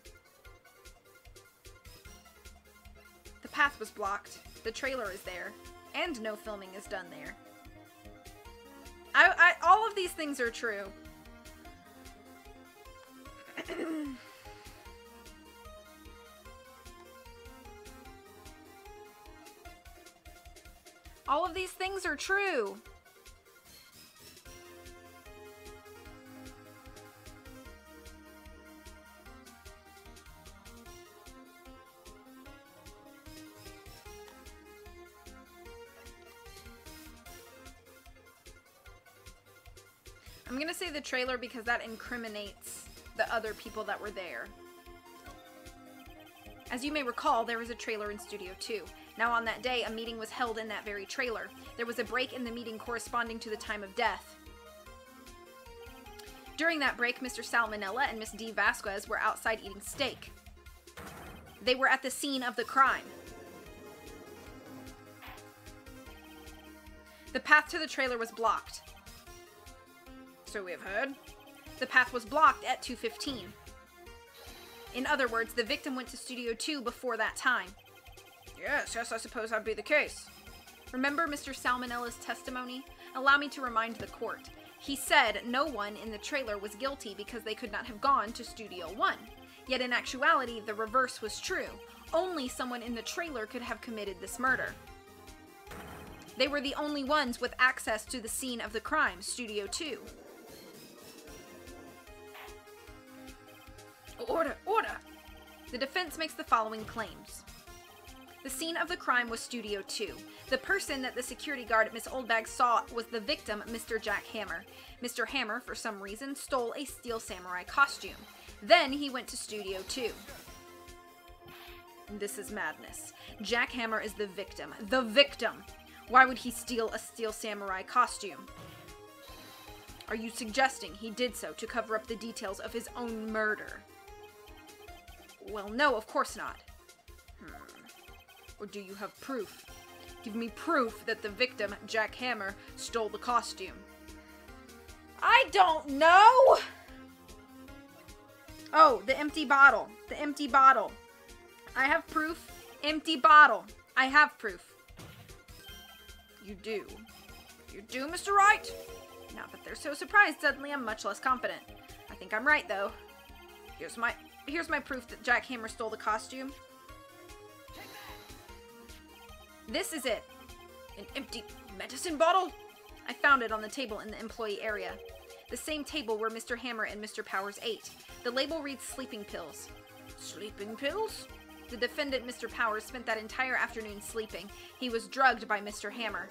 The path was blocked. The trailer is there. And no filming is done there. All of these things are true. All of these things are true. I'm gonna say the trailer because that incriminates the other people that were there. As you may recall, there was a trailer in Studio 2. Now on that day, a meeting was held in that very trailer. There was a break in the meeting corresponding to the time of death. During that break, Mr. Salmonella and Miss D. Vasquez were outside eating steak. They were at the scene of the crime. The path to the trailer was blocked. So we have heard. The path was blocked at 2:15. In other words, the victim went to Studio 2 before that time. Yes, I suppose that'd be the case. Remember Mr. Salmonella's testimony? Allow me to remind the court. He said no one in the trailer was guilty because they could not have gone to Studio 1. Yet in actuality, the reverse was true. Only someone in the trailer could have committed this murder. They were the only ones with access to the scene of the crime, Studio 2. Order! Order! The defense makes the following claims. The scene of the crime was Studio 2. The person that the security guard at Miss Oldbag saw was the victim, Mr. Jack Hammer. Mr. Hammer, for some reason, stole a Steel Samurai costume. Then he went to Studio 2. This is madness. Jack Hammer is the victim. The victim! Why would he steal a Steel Samurai costume? Are you suggesting he did so to cover up the details of his own murder? Well, no, of course not. Or do you have proof? Give me proof that the victim, Jack Hammer, stole the costume. I don't know! Oh, the empty bottle. The empty bottle. I have proof. Empty bottle. I have proof. You do. You do, Mr. Wright? Now that they're so surprised, suddenly I'm much less confident. I think I'm right, though. Here's my proof that Jack Hammer stole the costume. This is it. An empty medicine bottle? I found it on the table in the employee area. The same table where Mr. Hammer and Mr. Powers ate. The label reads sleeping pills. Sleeping pills? The defendant, Mr. Powers, spent that entire afternoon sleeping. He was drugged by Mr. Hammer.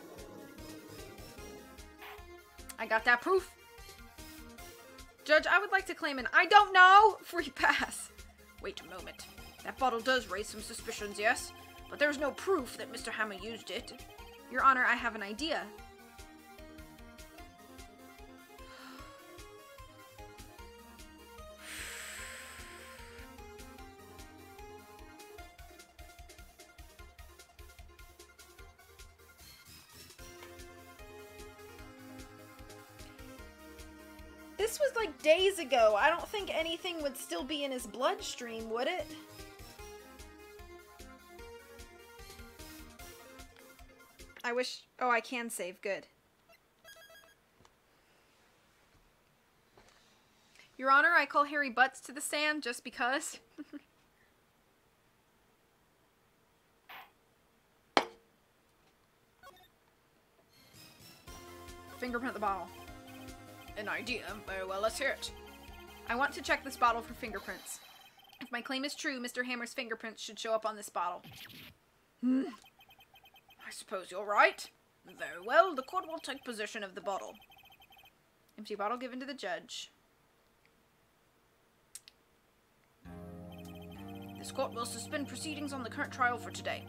I got that proof. Judge, I would like to claim an I don't know free pass. Wait a moment. That bottle does raise some suspicions, yes? But there's no proof that Mr. Hammer used it. Your Honor, I have an idea. This was like days ago. I don't think anything would still be in his bloodstream, would it? I wish... Oh, I can save. Good. Your Honor, I call Harry Butts to the stand just because. Fingerprint the bottle. An idea. Very well, let's hear it. I want to check this bottle for fingerprints. If my claim is true, Mr. Hammer's fingerprints should show up on this bottle. I suppose you're right. Very well, the court will take possession of the bottle. Empty bottle given to the judge. This court will suspend proceedings on the current trial for today.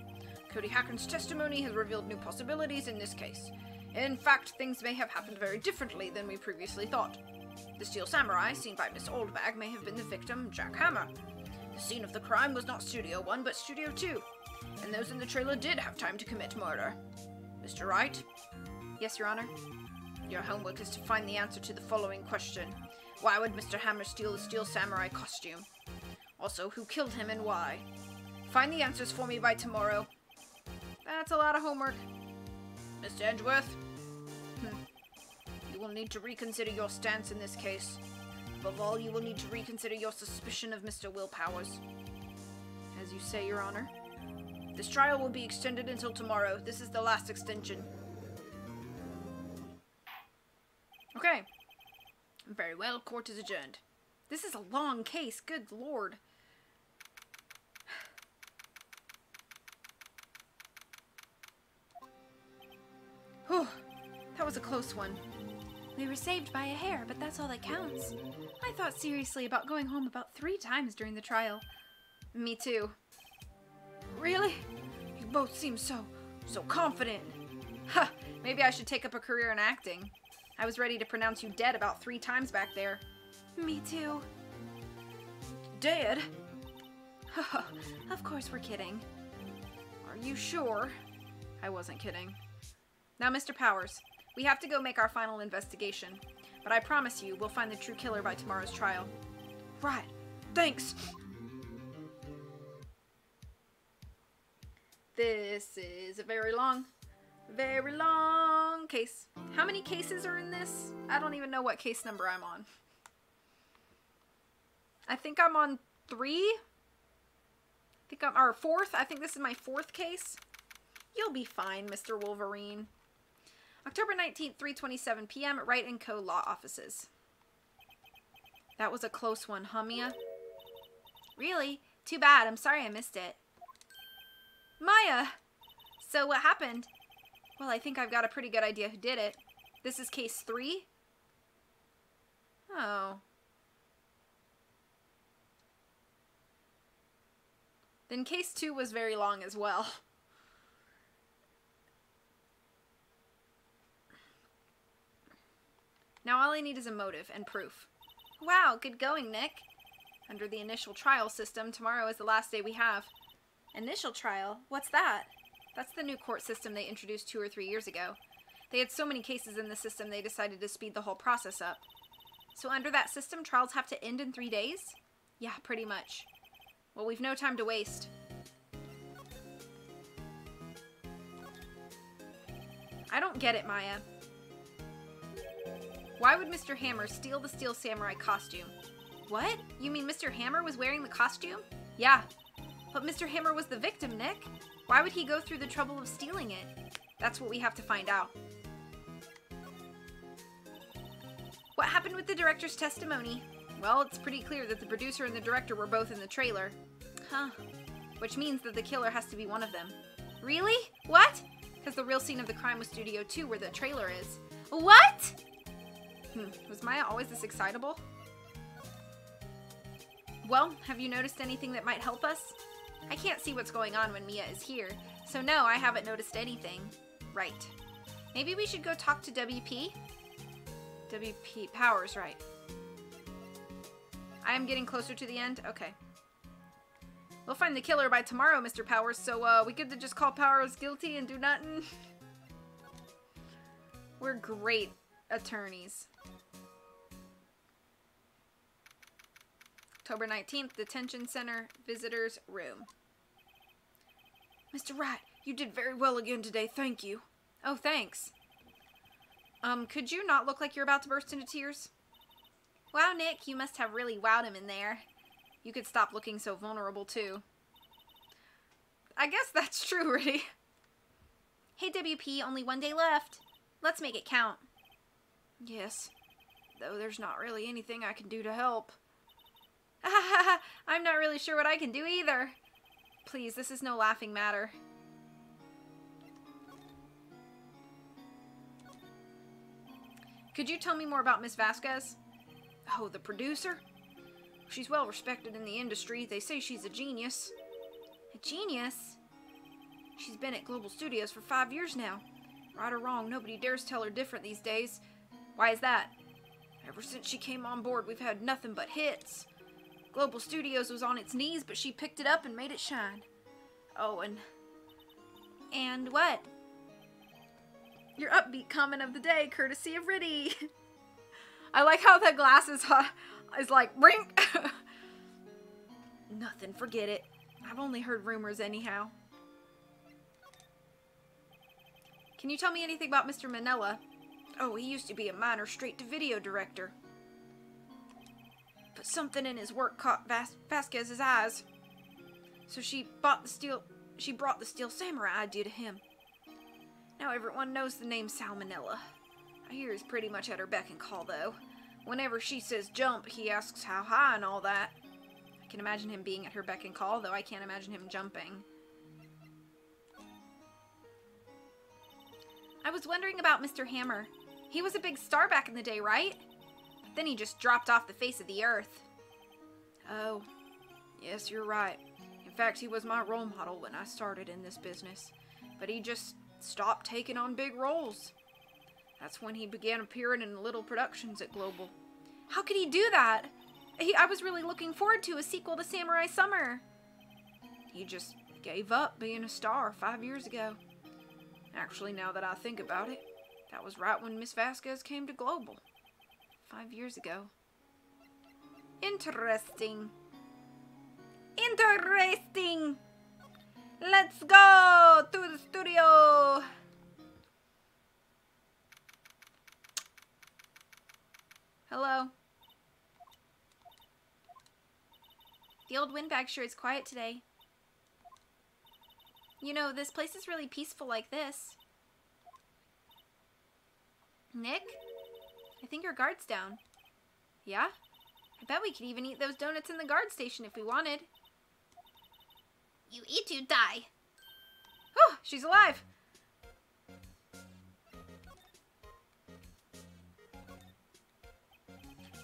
Cody Hacken's testimony has revealed new possibilities in this case. In fact, things may have happened very differently than we previously thought. The Steel Samurai, seen by Miss Oldbag, may have been the victim, Jack Hammer. The scene of the crime was not Studio 1, but Studio 2. And those in the trailer did have time to commit murder. Mr. Wright? Yes, Your Honor? Your homework is to find the answer to the following question. Why would Mr. Hammer steal the Steel Samurai costume? Also, who killed him and why? Find the answers for me by tomorrow. That's a lot of homework. Mr. Edgeworth? You will need to reconsider your stance in this case. Above all, you will need to reconsider your suspicion of Mr. Willpowers. As you say, Your Honor. This trial will be extended until tomorrow. This is the last extension. Okay. Very well, court is adjourned. This is a long case, good lord. Whew, that was a close one. We were saved by a hair, but that's all that counts. I thought seriously about going home about 3 times during the trial. Me too. Really? You both seem so confident. Ha! Maybe I should take up a career in acting. I was ready to pronounce you dead about 3 times back there. Me too. Dead? Of course we're kidding. Are you sure? I wasn't kidding. Now, Mr. Powers, we have to go make our final investigation. But I promise you, we'll find the true killer by tomorrow's trial. Right. Thanks. This is a very long case. How many cases are in this? I don't even know what case number I'm on. I think I'm on 3. Or 4th. I think this is my 4th case. You'll be fine, Mr. Wolverine. October 19th, 3:27 p.m. at Wright & Co. Law Offices. That was a close one, huh, Mia? Really? Too bad. I'm sorry I missed it. Maya! So what happened? Well, I think I've got a pretty good idea who did it. This is case 3? Oh. Then case 2 was very long as well. Now all I need is a motive and proof. Wow, good going, Nick. Under the initial trial system, tomorrow is the last day we have. Initial trial? What's that? That's the new court system they introduced 2 or 3 years ago. They had so many cases in the system they decided to speed the whole process up. So under that system, trials have to end in 3 days? Yeah, pretty much. Well, we've no time to waste. I don't get it, Maya. Why would Mr. Hammer steal the Steel Samurai costume? What? You mean Mr. Hammer was wearing the costume? Yeah. But Mr. Hammer was the victim, Nick. Why would he go through the trouble of stealing it? That's what we have to find out. What happened with the director's testimony? Well, it's pretty clear that the producer and the director were both in the trailer. Huh. Which means that the killer has to be one of them. Really? What? Because the real scene of the crime was Studio 2, where the trailer is. What? Was Maya always this excitable? Well, have you noticed anything that might help us? I can't see what's going on when Mia is here, so no, I haven't noticed anything. Right. Maybe we should go talk to WP? WP Powers, right. I am getting closer to the end? Okay. We'll find the killer by tomorrow, Mr. Powers, so we good to just call Powers guilty and do nothing? We're great attorneys. October 19th, Detention Center, Visitors Room. Mr. Wright, you did very well again today, thank you. Oh, thanks. Could you not look like you're about to burst into tears? Wow, Nick, you must have really wowed him in there. You could stop looking so vulnerable, too. I guess that's true, really. Hey, WP, only 1 day left. Let's make it count. Yes, though there's not really anything I can do to help. I'm not really sure what I can do either. Please, this is no laughing matter. Could you tell me more about Miss Vasquez? Oh, the producer? She's well respected in the industry. They say she's a genius. A genius? She's been at Global Studios for 5 years now. Right or wrong, nobody dares tell her different these days. Why is that? Ever since she came on board, we've had nothing but hits. Global Studios was on its knees, but she picked it up and made it shine. Oh, and what? Your upbeat comment of the day, courtesy of Riddy. I like how the glass is like, brink. Nothing, forget it. I've only heard rumors anyhow. Can you tell me anything about Mr. Manila? Oh, he used to be a minor straight-to-video director. But something in his work caught Vasquez's eyes. So she brought the Steel Samurai idea to him. Now everyone knows the name Salmonella. I hear he's pretty much at her beck and call, though. Whenever she says jump, he asks how high and all that. I can imagine him being at her beck and call, though I can't imagine him jumping. I was wondering about Mr. Hammer. He was a big star back in the day, right? But then he just dropped off the face of the earth. Oh, yes, you're right. In fact, he was my role model when I started in this business. But he just stopped taking on big roles. That's when he began appearing in little productions at Global. How could he do that? I was really looking forward to a sequel to Samurai Summer. He just gave up being a star 5 years ago. Actually, now that I think about it, that was right when Miss Vasquez came to Global. 5 years ago. Interesting. Interesting! Let's go to the studio! Hello. The old windbag sure is quiet today. You know, this place is really peaceful like this. Nick? I think your guard's down. Yeah? I bet we could even eat those donuts in the guard station if we wanted. You eat, you die. Oh, she's alive!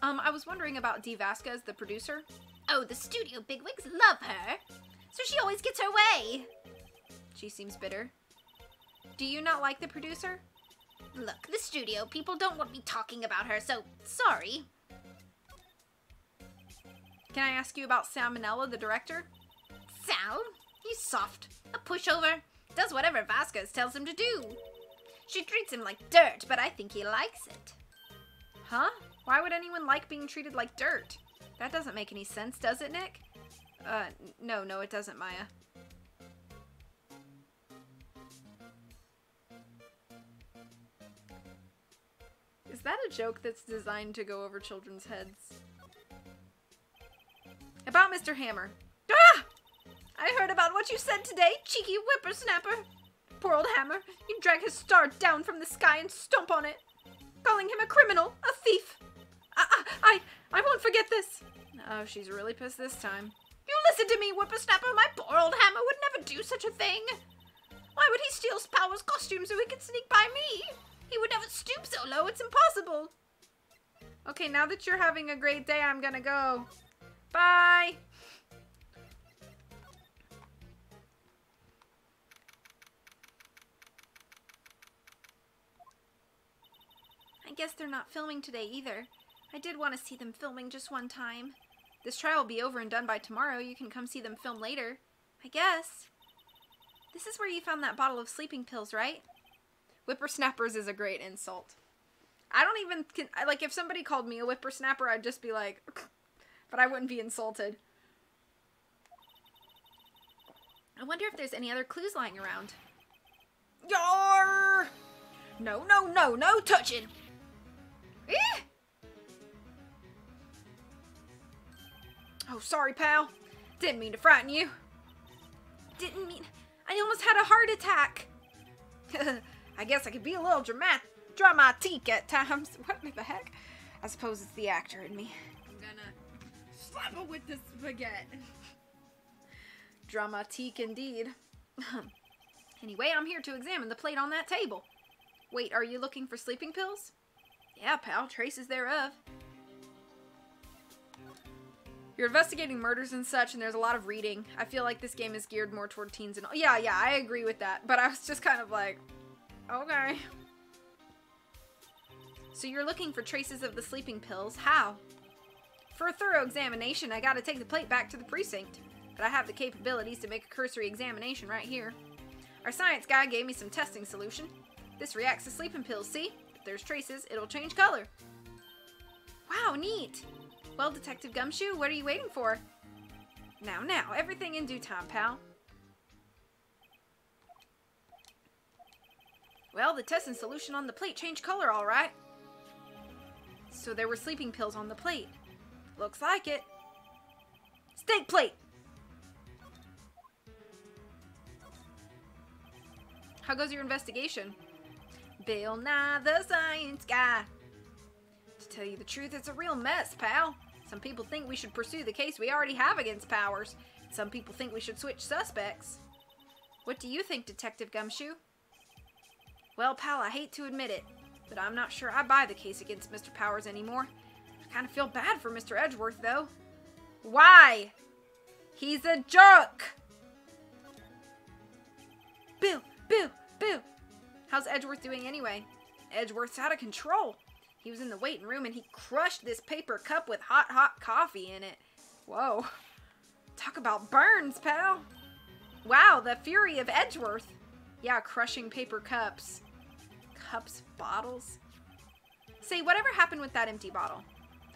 I was wondering about Dee Vasquez, the producer. Oh, the studio bigwigs love her. So she always gets her way. She seems bitter. Do you not like the producer? Look, the studio people don't want me talking about her, so sorry. Can I ask you about Salmonella, the director? Sal? He's soft. A pushover. Does whatever Vasquez tells him to do. She treats him like dirt, but I think he likes it. Huh? Why would anyone like being treated like dirt? That doesn't make any sense, does it, Nick? No, it doesn't, Maya. Is that a joke that's designed to go over children's heads? About Mr. Hammer. Ah! I heard about what you said today, cheeky whippersnapper. Poor old Hammer. You drag his star down from the sky and stomp on it. Calling him a criminal, a thief. I won't forget this. Oh, she's really pissed this time. You listen to me, whippersnapper. My poor old Hammer would never do such a thing. Why would he steal Power's costume so he could sneak by me? He would never stoop so low, it's impossible. Okay, now that you're having a great day, I'm gonna go. Bye! I guess they're not filming today either. I did want to see them filming just one time. This trial will be over and done by tomorrow. You can come see them film later. I guess. This is where you found that bottle of sleeping pills, right? Whippersnappers is a great insult. I don't even... Like, if somebody called me a whippersnapper, I'd just be like... But I wouldn't be insulted. I wonder if there's any other clues lying around. Yarr! No touching. Eh! Oh, sorry, pal. Didn't mean to frighten you. Didn't mean... I almost had a heart attack. I guess I could be a little dramatique at times. What the heck? I suppose it's the actor in me. I'm gonna slap it with this spaghetti. Dramatique indeed. Anyway, I'm here to examine the plate on that table. Wait, are you looking for sleeping pills? Yeah, pal, traces thereof. You're investigating murders and such, and there's a lot of reading. I feel like this game is geared more toward teens and all. Yeah, I agree with that. But I was just kind of like, okay. So you're looking for traces of the sleeping pills. How? For a thorough examination, I gotta take the plate back to the precinct. But I have the capabilities to make a cursory examination right here. Our science guy gave me some testing solution. This reacts to sleeping pills, see? If there's traces, it'll change color. Wow, neat! Well, Detective Gumshoe, what are you waiting for? Now, everything in due time, pal. Well, the test and solution on the plate changed color, all right. So there were sleeping pills on the plate. Looks like it. Steak plate! How goes your investigation? Bill Nye the Science Guy. To tell you the truth, it's a real mess, pal. Some people think we should pursue the case we already have against Powers. Some people think we should switch suspects. What do you think, Detective Gumshoe? Well, pal, I hate to admit it, but I'm not sure I buy the case against Mr. Powers anymore. I kind of feel bad for Mr. Edgeworth, though. Why? He's a jerk! Bill! How's Edgeworth doing anyway? Edgeworth's out of control. He was in the waiting room and he crushed this paper cup with hot coffee in it. Whoa. Talk about burns, pal. Wow, the fury of Edgeworth. Yeah, crushing paper cups. Cups, bottles. Say, whatever happened with that empty bottle?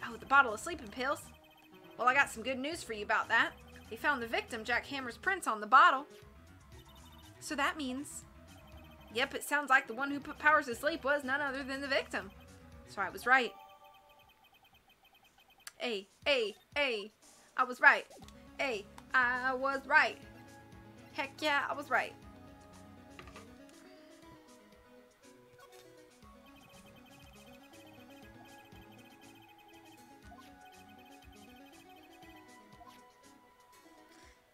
Oh, the bottle of sleeping pills. Well, I got some good news for you about that. They found the victim, Jack Hammer's prints on the bottle. So that means... Yep, it sounds like the one who put Powers to sleep was none other than the victim. So I was right. I was right. I was right. Heck yeah, I was right.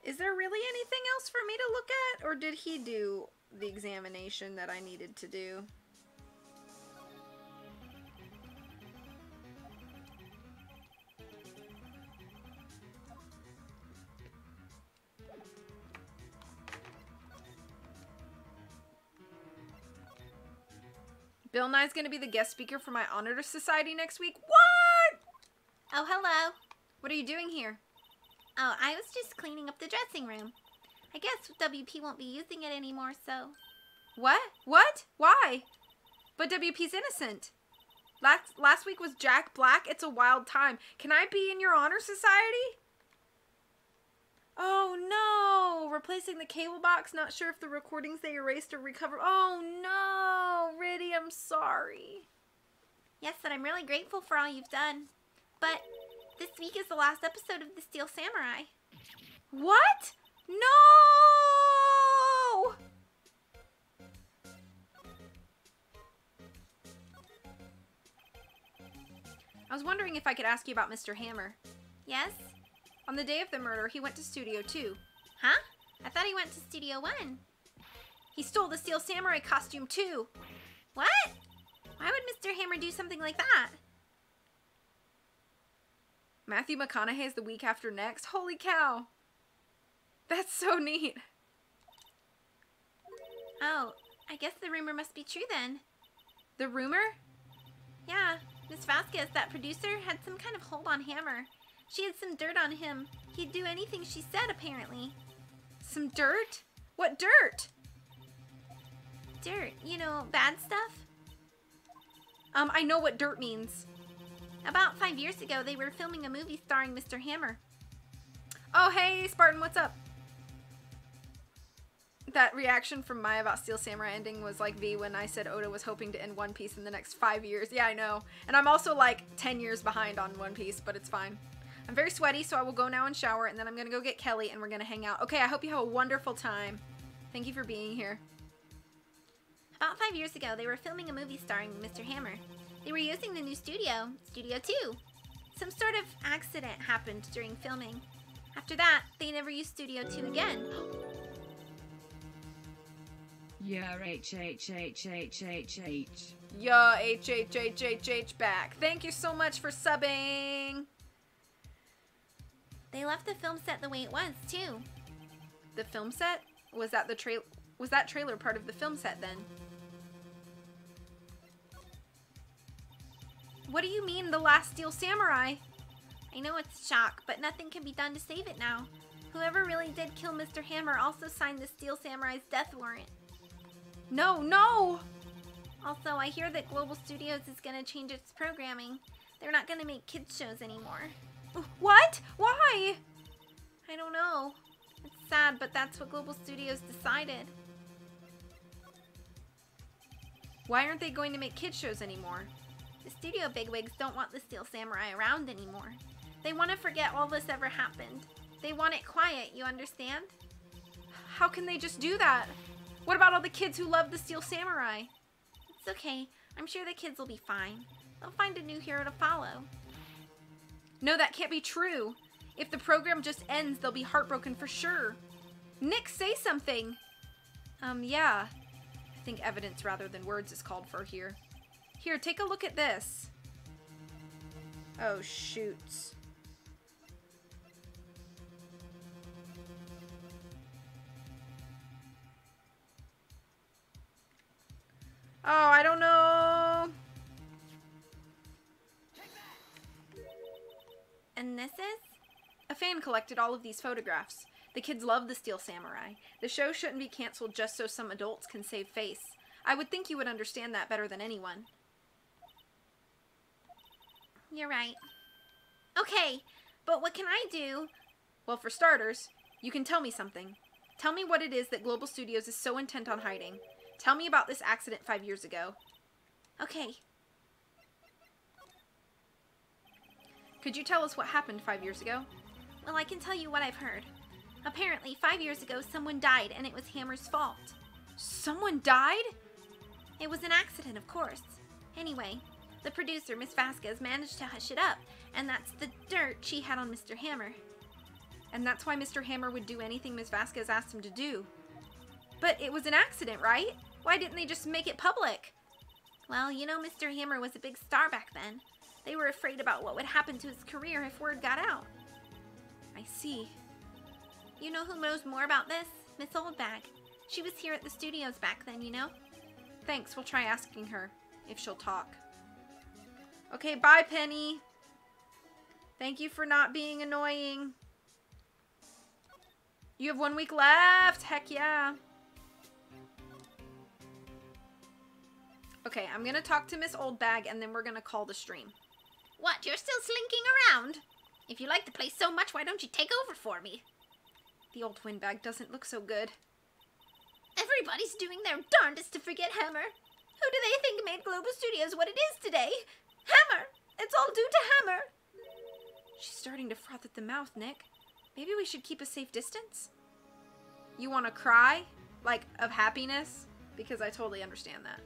Is there really anything else for me to look at? Or did he do the examination that I needed to do? Bill Nye's gonna be the guest speaker for my honor society next week. What? Oh, hello. What are you doing here? Oh, I was just cleaning up the dressing room. I guess WP won't be using it anymore, so... What? What? Why? But WP's innocent. Last week was Jack Black. It's a wild time. Can I be in your honor society? Oh no! Replacing the cable box. Not sure if the recordings they erased are recovered. Oh no! Riddy, I'm sorry. Yes, and I'm really grateful for all you've done. But this week is the last episode of The Steel Samurai. What? No! I was wondering if I could ask you about Mr. Hammer. Yes? On the day of the murder, he went to Studio 2. Huh? I thought he went to Studio 1. He stole the Steel Samurai costume too. What? Why would Mr. Hammer do something like that? Matthew McConaughey's the week after next? Holy cow! That's so neat. Oh, I guess the rumor must be true then. The rumor? Yeah, Miss Vasquez, that producer, had some kind of hold on Hammer. She had some dirt on him. He'd do anything she said, apparently. Some dirt? What dirt? Dirt, you know, bad stuff? I know what dirt means. About 5 years ago, they were filming a movie starring Mr. Hammer. Oh, hey, Spartan, what's up? That reaction from Maya about Steel Samurai ending was like V when I said Oda was hoping to end One Piece in the next 5 years. Yeah, I know. And I'm also like 10 years behind on One Piece, but it's fine. I'm very sweaty, so I will go now and shower, and then I'm going to go get Kelly, and we're going to hang out. Okay, I hope you have a wonderful time. Thank you for being here. About 5 years ago, they were filming a movie starring Mr. Hammer. They were using the new studio, Studio 2. Some sort of accident happened during filming. After that, they never used Studio 2 again. Yeah, H. Yo, H back. Thank you so much for subbing. They left the film set the way it was, too. The film set? Was that trailer part of the film set then? What do you mean, the last Steel Samurai? I know it's shock, but nothing can be done to save it now. Whoever really did kill Mr. Hammer also signed the Steel Samurai's death warrant. No! Also, I hear that Global Studios is going to change its programming. They're not going to make kids shows anymore. What? Why? I don't know. It's sad, but that's what Global Studios decided. Why aren't they going to make kids shows anymore? The studio bigwigs don't want the Steel Samurai around anymore. They want to forget all this ever happened. They want it quiet, you understand? How can they just do that? What about all the kids who love the Steel Samurai? It's okay. I'm sure the kids will be fine. They'll find a new hero to follow. No, that can't be true. If the program just ends, they'll be heartbroken for sure. Nick, say something. Yeah. I think evidence rather than words is called for here. Here, take a look at this. Oh, shoots. Oh, I don't know. And this is? A fan collected all of these photographs. The kids love the Steel Samurai. The show shouldn't be canceled just so some adults can save face. I would think you would understand that better than anyone. You're right. Okay, but what can I do? Well, for starters, you can tell me something. Tell me what it is that Global Studios is so intent on hiding. Tell me about this accident 5 years ago. Okay. Could you tell us what happened 5 years ago? Well, I can tell you what I've heard. Apparently, 5 years ago, someone died, and it was Hammer's fault. Someone died? It was an accident, of course. Anyway, the producer, Miss Vasquez, managed to hush it up, and that's the dirt she had on Mr. Hammer. And that's why Mr. Hammer would do anything Miss Vasquez asked him to do. But it was an accident, right? Why didn't they just make it public? Well, you know Mr. Hammer was a big star back then. They were afraid about what would happen to his career if word got out. I see. You know who knows more about this? Miss Oldbag. She was here at the studios back then, you know? Thanks, we'll try asking her, if she'll talk. Okay, bye, Penny. Thank you for not being annoying. You have 1 week left. Heck yeah. Okay, I'm gonna talk to Miss Oldbag and then we're gonna call the stream. What, you're still slinking around? If you like the place so much, why don't you take over for me? The old windbag doesn't look so good. Everybody's doing their darndest to forget Hammer. Who do they think made Global Studios what it is today? Hammer! It's all due to Hammer! She's starting to froth at the mouth, Nick. Maybe we should keep a safe distance? You want to cry? Like, of happiness? Because I totally understand that.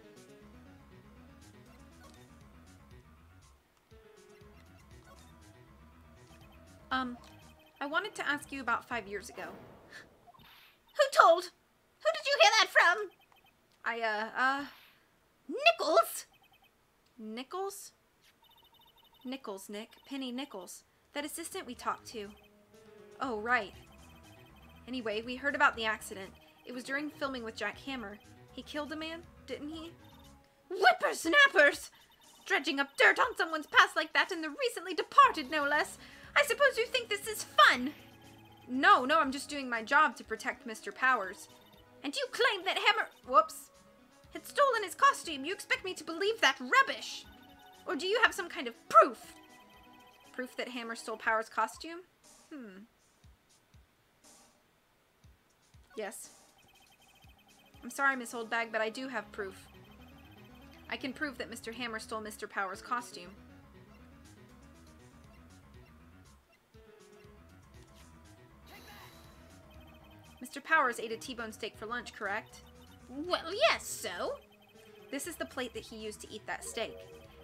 I wanted to ask you about 5 years ago. Who told? Who did you hear that from? Nichols? Nichols? Nichols, Nick. Penny Nichols. That assistant we talked to. Oh, right. Anyway, we heard about the accident. It was during filming with Jack Hammer. He killed a man, didn't he? Whippersnappers! Dredging up dirt on someone's past like that and the recently departed, no less. I suppose you think this is fun? No, I'm just doing my job to protect Mr. Powers. And you claim that Hammer... Whoops. Had stolen his costume. You expect me to believe that rubbish? Or do you have some kind of proof? Proof that Hammer stole Powers' costume? Yes. I'm sorry, Miss Oldbag, but I do have proof. I can prove that Mr. Hammer stole Mr. Powers' costume. Mr. Powers ate a T-bone steak for lunch, correct? Well, yes, so? This is the plate that he used to eat that steak.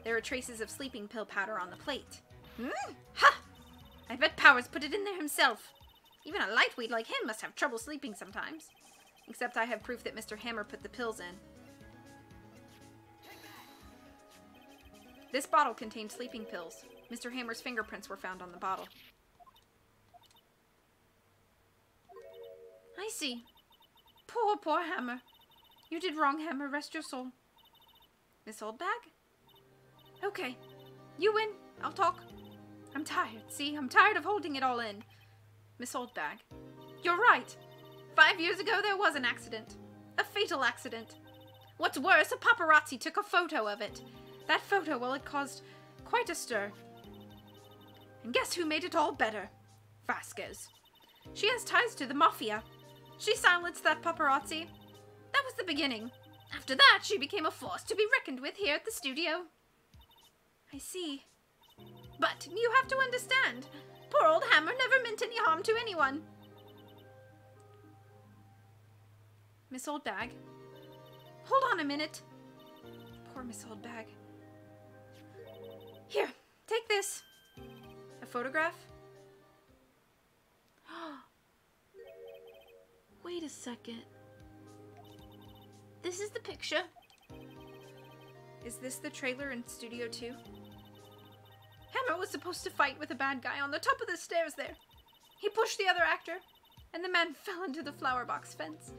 There are traces of sleeping pill powder on the plate. Ha! I bet Powers put it in there himself. Even a lightweight like him must have trouble sleeping sometimes. Except I have proof that Mr. Hammer put the pills in. This bottle contained sleeping pills. Mr. Hammer's fingerprints were found on the bottle. I see. Poor Hammer. You did wrong, Hammer. Rest your soul. Miss Oldbag? Okay. You win. I'll talk. I'm tired. See, I'm tired of holding it all in. Miss Oldbag. You're right. 5 years ago, there was an accident. A fatal accident. What's worse, a paparazzi took a photo of it. That photo, well, it caused quite a stir. And guess who made it all better? Vasquez. She has ties to the mafia. She silenced that paparazzi. That was the beginning. After that, she became a force to be reckoned with here at the studio. I see. But you have to understand, poor old Hammer never meant any harm to anyone. Miss Oldbag? Hold on a minute. Poor Miss Oldbag. Here, take this. A photograph? Wait a second. This is the picture. Is this the trailer in Studio 2? Hammer was supposed to fight with a bad guy on the top of the stairs there. He pushed the other actor, and the man fell into the flower box fence.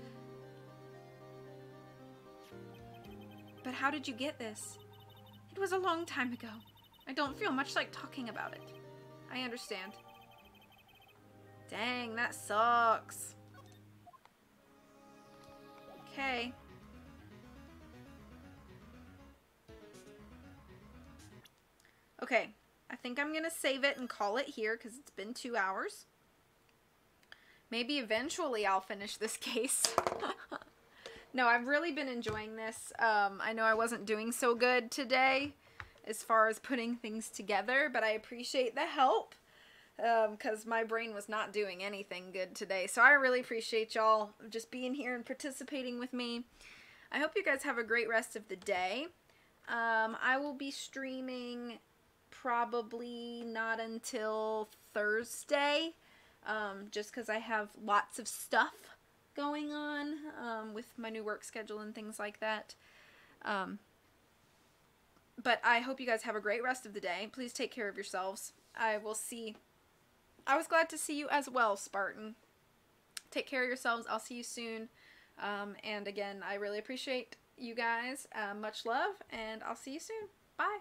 But how did you get this? It was a long time ago. I don't feel much like talking about it. I understand. Dang, that sucks. Okay. Okay, I think I'm gonna save it and call it here because it's been 2 hours. Maybe eventually I'll finish this case. No, I've really been enjoying this. I know I wasn't doing so good today as far as putting things together, but I appreciate the help because my brain was not doing anything good today. So I really appreciate y'all just being here and participating with me. I hope you guys have a great rest of the day. I will be streaming probably not until Thursday, just because I have lots of stuff going on with my new work schedule and things like that. But I hope you guys have a great rest of the day. Please take care of yourselves. I was glad to see you as well, Spartan. Take care of yourselves. I'll see you soon. And again, I really appreciate you guys. Much love, and I'll see you soon. Bye.